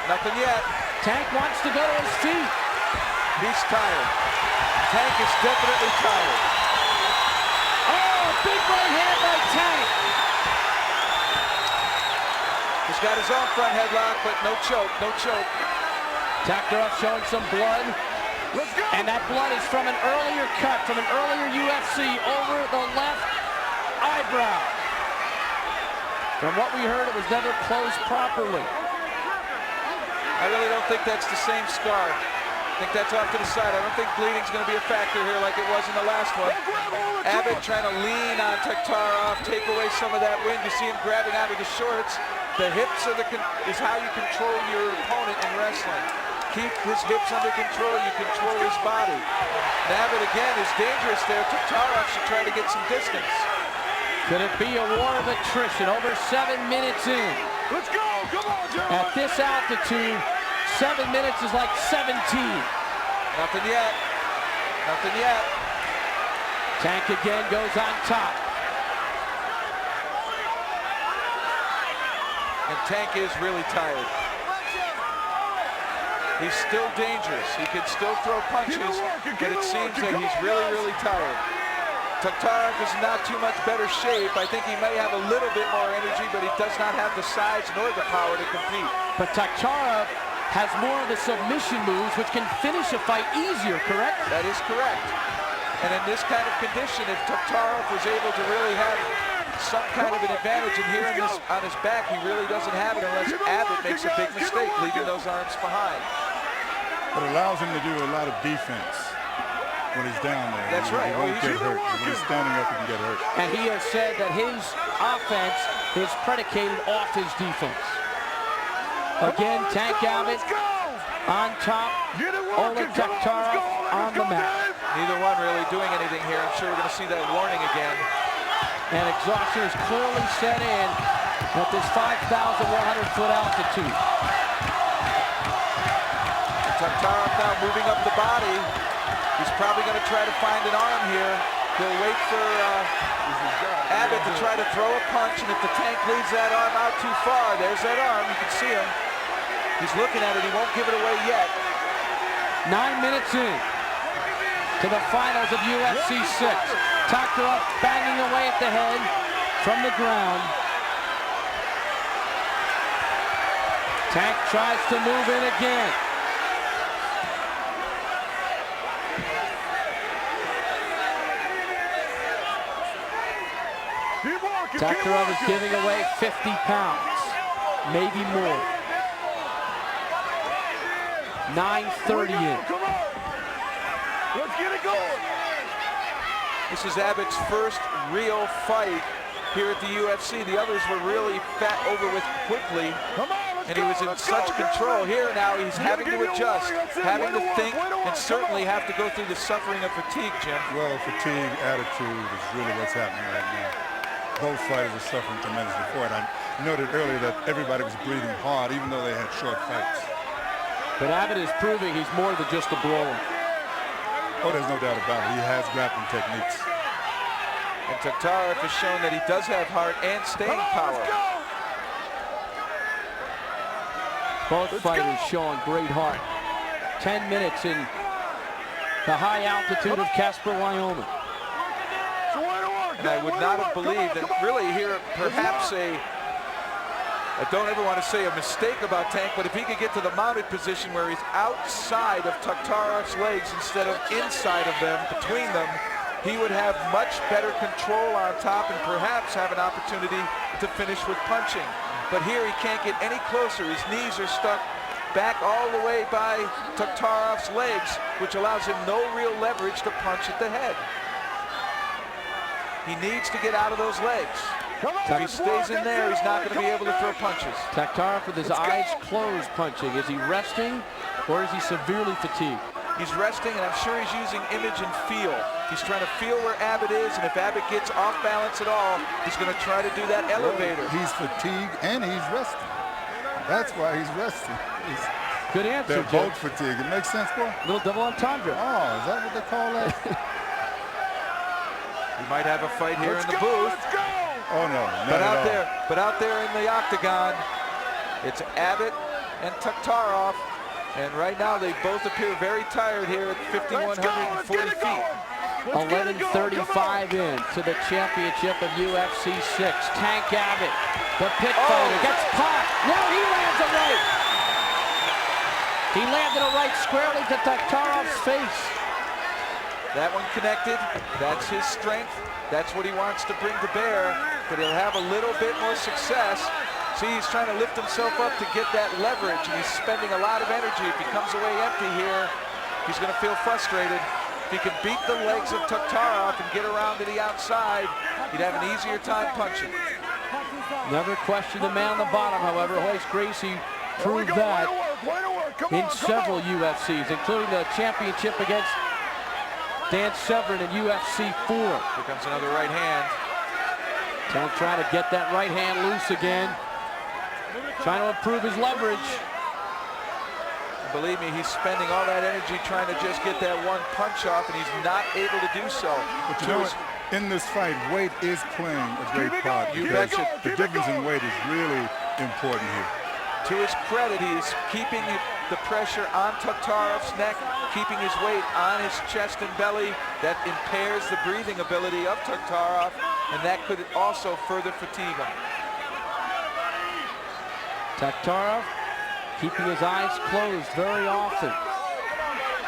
Speaker 2: Nothing yet.
Speaker 1: Tank wants to go to his feet.
Speaker 2: He's tired. Tank is definitely tired.
Speaker 1: Oh, big right hand by Tank.
Speaker 2: He's got his own front headlock, but no choke, no choke.
Speaker 1: Taktarov showing some blood.
Speaker 6: Let's go.
Speaker 1: And that blood is from an earlier cut, from an earlier UFC over the left eyebrow. From what we heard, it was never closed properly.
Speaker 2: I really don't think that's the same scar. I think that's off to the side. I don't think bleeding's going to be a factor here like it was in the last one. Abbott trying to lean on Taktarov, take away some of that wind. You see him grabbing out of the shorts. The hips are is how you control your opponent in wrestling. Keep his hips under control, you control his body. And Abbott again is dangerous there. Taktarov should try to get some distance.
Speaker 1: Could it be a war of attrition over 7 minutes in?
Speaker 6: Let's go! Come on, Jeremy!
Speaker 1: At this altitude, 7 minutes is like 17.
Speaker 2: Nothing yet. Nothing yet.
Speaker 1: Tank again goes on top.
Speaker 2: Tank is really tired. He's still dangerous. He can still throw punches, but it seems that he's really, really tired. Taktarov is not too much better shape. I think he may have a little bit more energy, but he does not have the size nor the power to compete.
Speaker 1: But Taktarov has more of the submission moves, which can finish a fight easier, correct?
Speaker 2: That is correct. And in this kind of condition, if Taktarov was able to really have some kind of an advantage, and here on his back, he really doesn't have it unless Abbott makes a big mistake, leaving those arms behind.
Speaker 3: But it allows him to do a lot of defense when he's down there.
Speaker 2: That's right.
Speaker 3: He won't get hurt. When he's standing up, he can get hurt.
Speaker 1: And he has said that his offense is predicated off his defense. Again, Tank Abbott on top, Oleg Taktarov on the mat.
Speaker 2: Neither one really doing anything here. I'm sure we're going to see that warning again.
Speaker 1: And exhaustion is clearly set in at this 5,100-foot altitude.
Speaker 2: Taktarov now moving up the body. He's probably going to try to find an arm here. He'll wait for Abbott to try to throw a punch, and if the Tank leaves that arm out too far, there's that arm. You can see him. He's looking at it. He won't give it away yet.
Speaker 1: 9 minutes in to the finals of UFC 6. Taktarov banging away at the head from the ground. Tank tries to move in again. Taktarov is giving away 50 pounds, maybe more. 9:30 in.
Speaker 2: Let's get it going. This is Abbott's first real fight here at the UFC. The others were really over with quickly, and he was in such control. Here now he's having to adjust, having to think, and certainly have to go through the suffering of fatigue, Jim.
Speaker 3: Well, fatigue, attitude is really what's happening right now. Both fighters are suffering tremendously for it. I noted earlier that everybody was breathing hard, even though they had short fights.
Speaker 1: But Abbott is proving he's more than just a brawler.
Speaker 3: Oh, there's no doubt about it. He has grappling techniques.
Speaker 2: And Taktarov has shown that he does have heart and staying power.
Speaker 1: Both fighters showing great heart. 10 minutes in the high altitude of Casper, Wyoming.
Speaker 2: And I would not have believed that really here perhaps I don't ever want to say a mistake about Tank, but if he could get to the mounted position where he's outside of Taktarov's legs instead of inside of them, between them, he would have much better control on top and perhaps have an opportunity to finish with punching. But here he can't get any closer. His knees are stuck back all the way by Taktarov's legs, which allows him no real leverage to punch at the head. He needs to get out of those legs. If he stays in there, he's not going to be able to throw punches.
Speaker 1: Taktarov with his eyes closed punching. Is he resting or is he severely fatigued?
Speaker 2: He's resting, and I'm sure he's using image and feel. He's trying to feel where Abbott is, and if Abbott gets off balance at all, he's going to try to do that elevator.
Speaker 3: He's fatigued and he's resting. That's why he's resting.
Speaker 1: Good answer,
Speaker 3: They're both fatigued. It makes sense, boy?
Speaker 1: Little double entendre.
Speaker 3: Oh, is that what they call that?
Speaker 2: We might have a fight here in the booth.
Speaker 3: Oh no,
Speaker 2: but out there in the octagon, it's Abbott and Taktarov, and right now they both appear very tired here at 5,140 feet.
Speaker 1: 11:35 in to the championship of UFC 6. Tank Abbott, the pit fighter, gets caught. Now he lands a right. He landed a right squarely to Taktarov's face.
Speaker 2: That one connected. That's his strength. That's what he wants to bring to bear, but he'll have a little bit more success. See, he's trying to lift himself up to get that leverage, and he's spending a lot of energy. If he comes away empty here, he's going to feel frustrated. If he can beat the legs of Taktarov and get around to the outside, he'd have an easier time punching.
Speaker 1: Never questioned the man on the bottom, however. Royce Gracie proved that in several UFCs, including the championship against Dan Severn in UFC 4.
Speaker 2: Here comes another right hand.
Speaker 1: Tank trying to get that right hand loose again. Trying to improve his leverage.
Speaker 2: And believe me, he's spending all that energy trying to just get that one punch off, and he's not able to do so.
Speaker 3: But you know what? In this fight, weight is playing a great part.
Speaker 2: You betcha.
Speaker 3: The difference in weight is really important here.
Speaker 2: To his credit, he's keeping the pressure on Taktarov's neck, keeping his weight on his chest and belly. That impairs the breathing ability of Taktarov, and that could also further fatigue him.
Speaker 1: Taktarov keeping his eyes closed very often.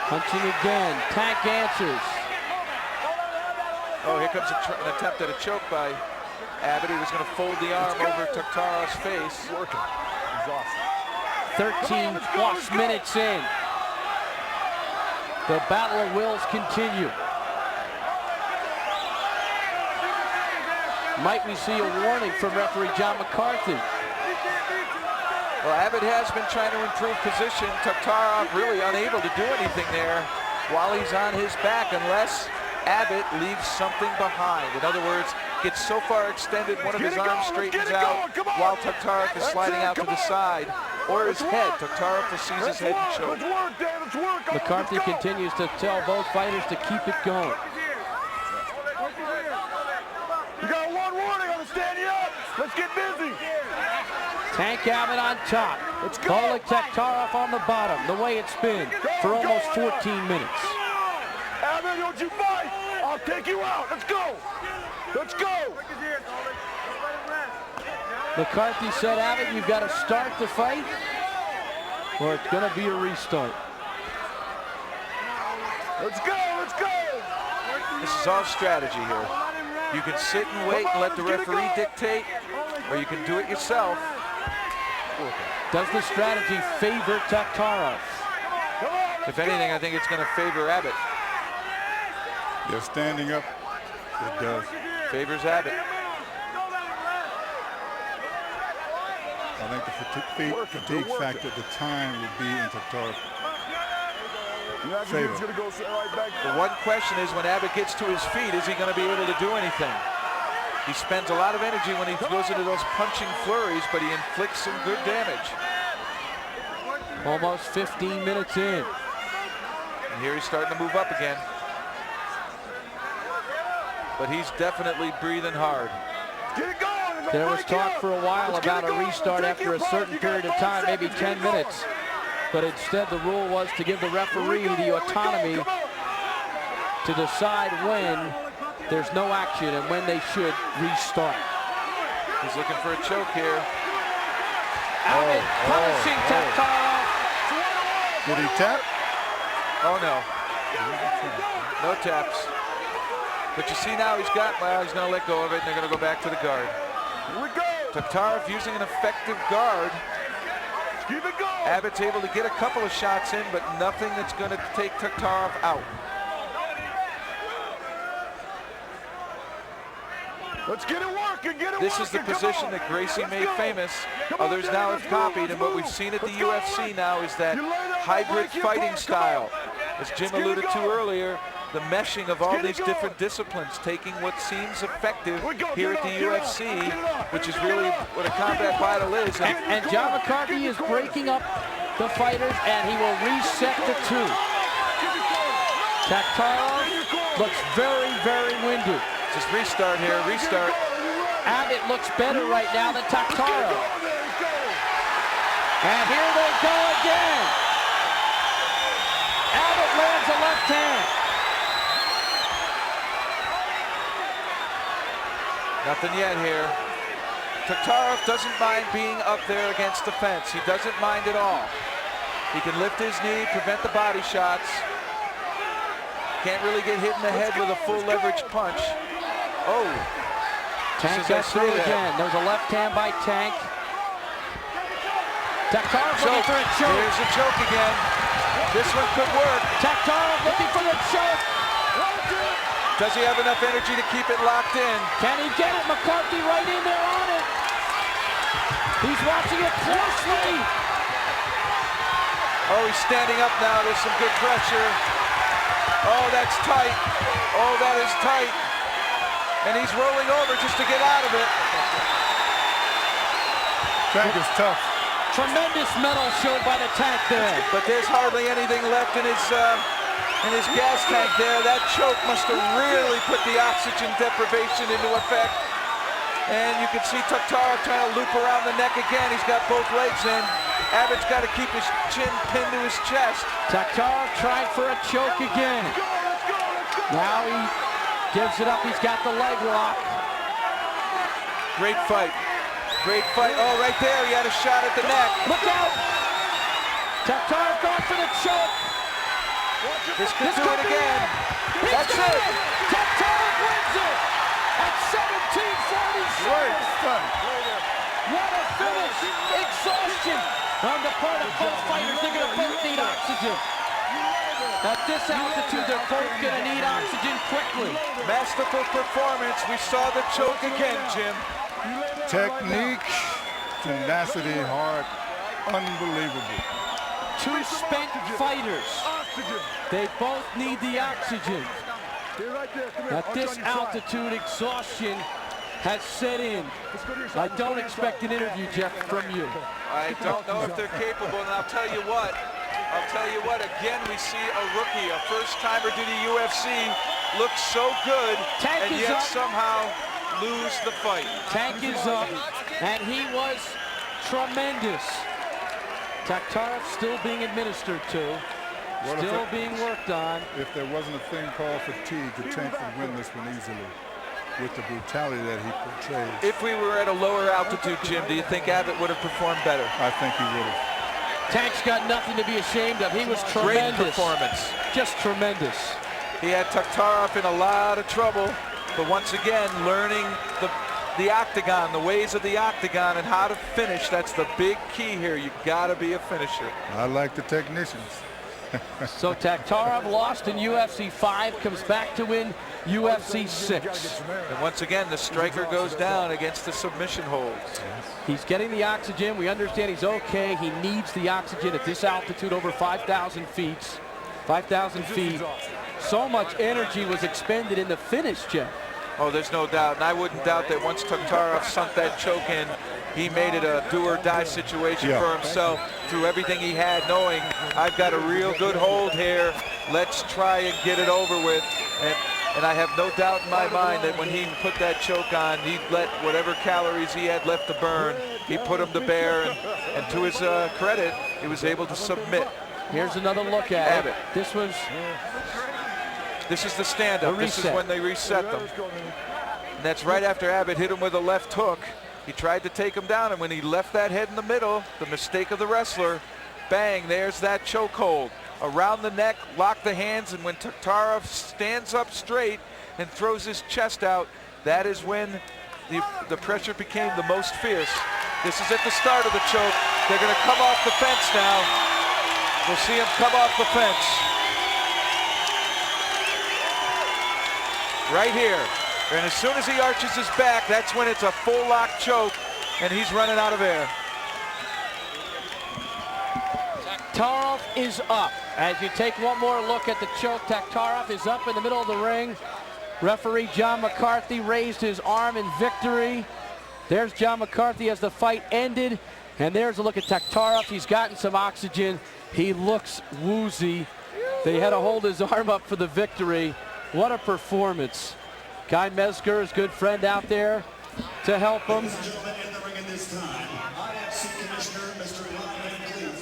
Speaker 1: Punching again. Tank answers.
Speaker 2: Oh, here comes an attempt at a choke by Abbott. He was going to fold the arm over Taktarov's face.
Speaker 3: Working. Exhausted.
Speaker 1: 13 plus minutes in. The battle of wills continue. Might we see a warning from referee John McCarthy?
Speaker 2: Well, Abbott has been trying to improve position. Taktarov really unable to do anything there while he's on his back unless Abbott leaves something behind. In other words, gets so far extended one of his arms straightens out while Taktarov is sliding out to the side, or his head. Taktarov will seize his head and choke.
Speaker 1: McCarthy continues to tell both fighters to keep it going.
Speaker 6: You got one warning, I'm standing up. Let's get busy.
Speaker 1: Tank Abbott on top. It's Oleg Taktarov on the bottom, the way it's been for almost 14 minutes.
Speaker 6: Abbott, don't you fight. I'll take you out. Let's go. Let's go.
Speaker 1: McCarthy said, Abbott, you've got to start the fight or it's going to be a restart.
Speaker 6: Let's go. Let's go.
Speaker 2: This is all strategy here. You can sit and wait and let the referee dictate, or you can do it yourself.
Speaker 1: Does the strategy favor Taktarov?
Speaker 2: If anything, I think it's going to favor Abbott.
Speaker 3: They're standing up. It does.
Speaker 2: Favors Abbott.
Speaker 3: I think the fatigue factor at the time would be in Taktarov's favor.
Speaker 2: The one question is, when Abbott gets to his feet, is he going to be able to do anything? He spends a lot of energy when he goes into those punching flurries, but he inflicts some good damage.
Speaker 1: Almost 15 minutes in.
Speaker 2: And here he's starting to move up again. But he's definitely breathing hard.
Speaker 1: There was talk for a while about a restart after a certain period of time, maybe 10 minutes. But instead the rule was to give the referee the autonomy to decide when there's no action and when they should restart.
Speaker 2: He's looking for a choke here.
Speaker 1: Abbott punishing Taktarov.
Speaker 3: Did he tap?
Speaker 2: Oh no. No taps. But you see now he's got, well, he's going to let go of it and they're going to go back to the guard.
Speaker 6: Here we go.
Speaker 2: Taktarov using an effective guard.
Speaker 6: Keep it going.
Speaker 2: Abbott's able to get a couple of shots in, but nothing that's going to take Taktarov out.
Speaker 6: Let's get it working, get it
Speaker 2: This
Speaker 6: working.
Speaker 2: is the position that Gracie made famous. Others now have copied, and what we've seen at the UFC now is that hybrid fighting style. As Jim alluded to earlier, the meshing of all these different disciplines, taking what seems effective here at the UFC, which is really what a combat battle is.
Speaker 1: And John McCarthy is breaking up the fighters, and he will reset the two. Taktarov looks very, very winded.
Speaker 2: Just restart here, restart.
Speaker 1: Abbott looks better right now than Taktarov. And here they go again. Abbott lands a left hand.
Speaker 2: Nothing yet here. Taktarov doesn't mind being up there against the fence. He doesn't mind at all. He can lift his knee, prevent the body shots. Can't really get hit in the head with a full leverage punch. Oh.
Speaker 1: Tank got through again. There's a left hand by Tank. Taktarov looking for a choke.
Speaker 2: Here's a choke again. This one could work.
Speaker 1: Taktarov looking for the choke.
Speaker 2: Does he have enough energy to keep it locked in?
Speaker 1: Can he get it? McCarthy right in there on it. He's watching it closely.
Speaker 2: Oh, he's standing up now. There's some good pressure. Oh, that's tight. Oh, that is tight. And he's rolling over just to get out of it.
Speaker 3: Tank is tough.
Speaker 1: Tremendous mettle showed by the Tank there.
Speaker 2: But there's hardly anything left in his gas tank there. That choke must have really put the oxygen deprivation into effect. And you can see Taktarov trying to loop around the neck again. He's got both legs in. Abbott's got to keep his chin pinned to his chest.
Speaker 1: Taktarov trying for a choke again. Now he gives it up. He's got the leg lock.
Speaker 2: Great fight. Great fight. Oh, right there. He had a shot at the neck.
Speaker 1: Look out. Taktarov going for the choke.
Speaker 2: This could do it again. That's it.
Speaker 1: Taktarov wins it at 17:47. What a finish. Exhaustion on the part of both fighters. They're going to both need oxygen. At this altitude, they're both going to need oxygen quickly.
Speaker 2: Masterful performance. We saw the choke again, Jim.
Speaker 3: Technique, tenacity, heart, unbelievable.
Speaker 1: Two spent fighters. They both need the oxygen. At this altitude, exhaustion has set in. I don't expect an interview, Jeff, from you.
Speaker 2: I don't know if they're capable, and I'll tell you what, again, we see a rookie, a first-timer to the UFC, look so good, and yet somehow lose the fight.
Speaker 1: Tank is up, and he was tremendous. Taktarov still being administered to, still being worked on.
Speaker 3: If there wasn't a thing called fatigue, the Tank would win this one easily with the brutality that he portrays.
Speaker 2: If we were at a lower altitude, Jim, do you think Abbott would have performed better?
Speaker 3: I think he would have.
Speaker 1: Tank's got nothing to be ashamed of. He was tremendous.
Speaker 2: Great performance.
Speaker 1: Just tremendous.
Speaker 2: He had Taktarov in a lot of trouble, but once again, learning the octagon, the ways of the octagon, and how to finish. That's the big key here. You've got to be a finisher.
Speaker 3: I like the technicians.
Speaker 1: So Taktarov lost in UFC 5, comes back to win UFC 6.
Speaker 2: And once again, the striker goes down against the submission holds.
Speaker 1: He's getting the oxygen. We understand he's okay. He needs the oxygen at this altitude, over 5,000 feet. 5,000 feet. So much energy was expended in the finish, Jeff.
Speaker 2: Oh, there's no doubt. And I wouldn't doubt that once Taktarov sunk that choke in, he made it a do-or-die situation for himself through everything he had, knowing I've got a real good hold here. Let's try and get it over with. And I have no doubt in my mind that when he put that choke on, he let whatever calories he had left to burn, he put them to bear. And to his credit, he was able to submit.
Speaker 1: Here's another look at
Speaker 2: Abbott.
Speaker 1: This is
Speaker 2: the stand-up. This is when they reset them. And that's right after Abbott hit him with a left hook. He tried to take him down, and when he left that head in the middle, the mistake of the wrestler, bang, there's that chokehold. Around the neck, lock the hands, and when Taktarov stands up straight and throws his chest out, that is when the pressure became the most fierce. This is at the start of the choke. They're going to come off the fence now. We'll see him come off the fence. Right here. And as soon as he arches his back, that's when it's a full lock choke, and he's running out of air.
Speaker 1: Taktarov is up. As you take one more look at the choke, Taktarov is up in the middle of the ring. Referee John McCarthy raised his arm in victory. There's John McCarthy as the fight ended. And there's a look at Taktarov. He's gotten some oxygen. He looks woozy. They had to hold his arm up for the victory. What a performance. Guy Mesger, his good friend out there to help him.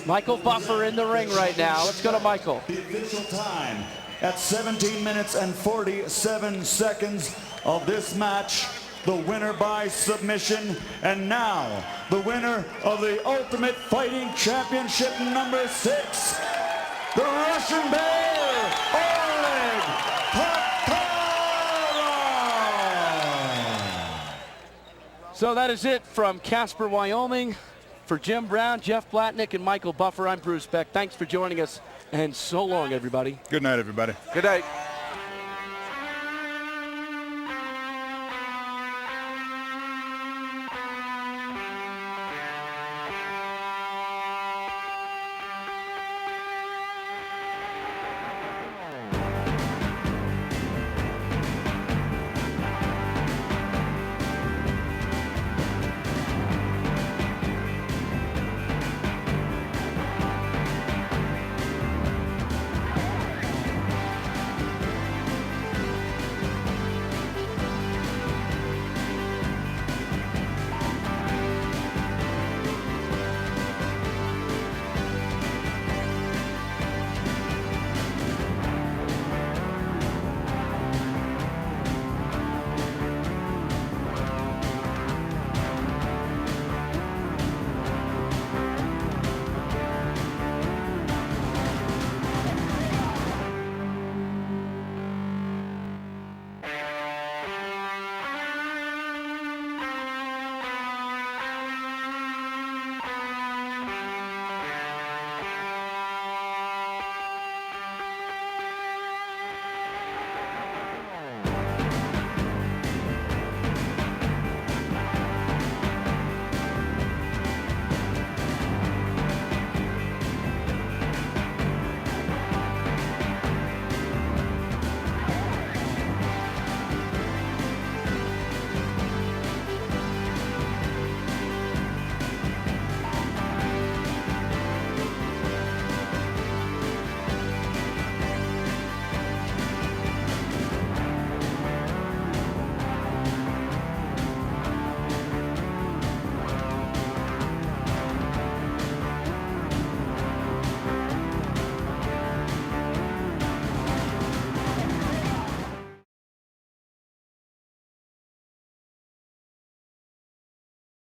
Speaker 1: Michael Buffer in the ring right now. Let's go to Michael.
Speaker 6: The official time at 17 minutes and 47 seconds of this match. The winner by submission, and now the winner of the Ultimate Fighting Championship number 6, the Russian Bear, Oleg Taktarov.
Speaker 1: So that is it from Casper, Wyoming. For Jim Brown, Jeff Blatnick, and Michael Buffer, I'm Bruce Beck. Thanks for joining us, and so long, everybody.
Speaker 3: Good night, everybody.
Speaker 2: Good night.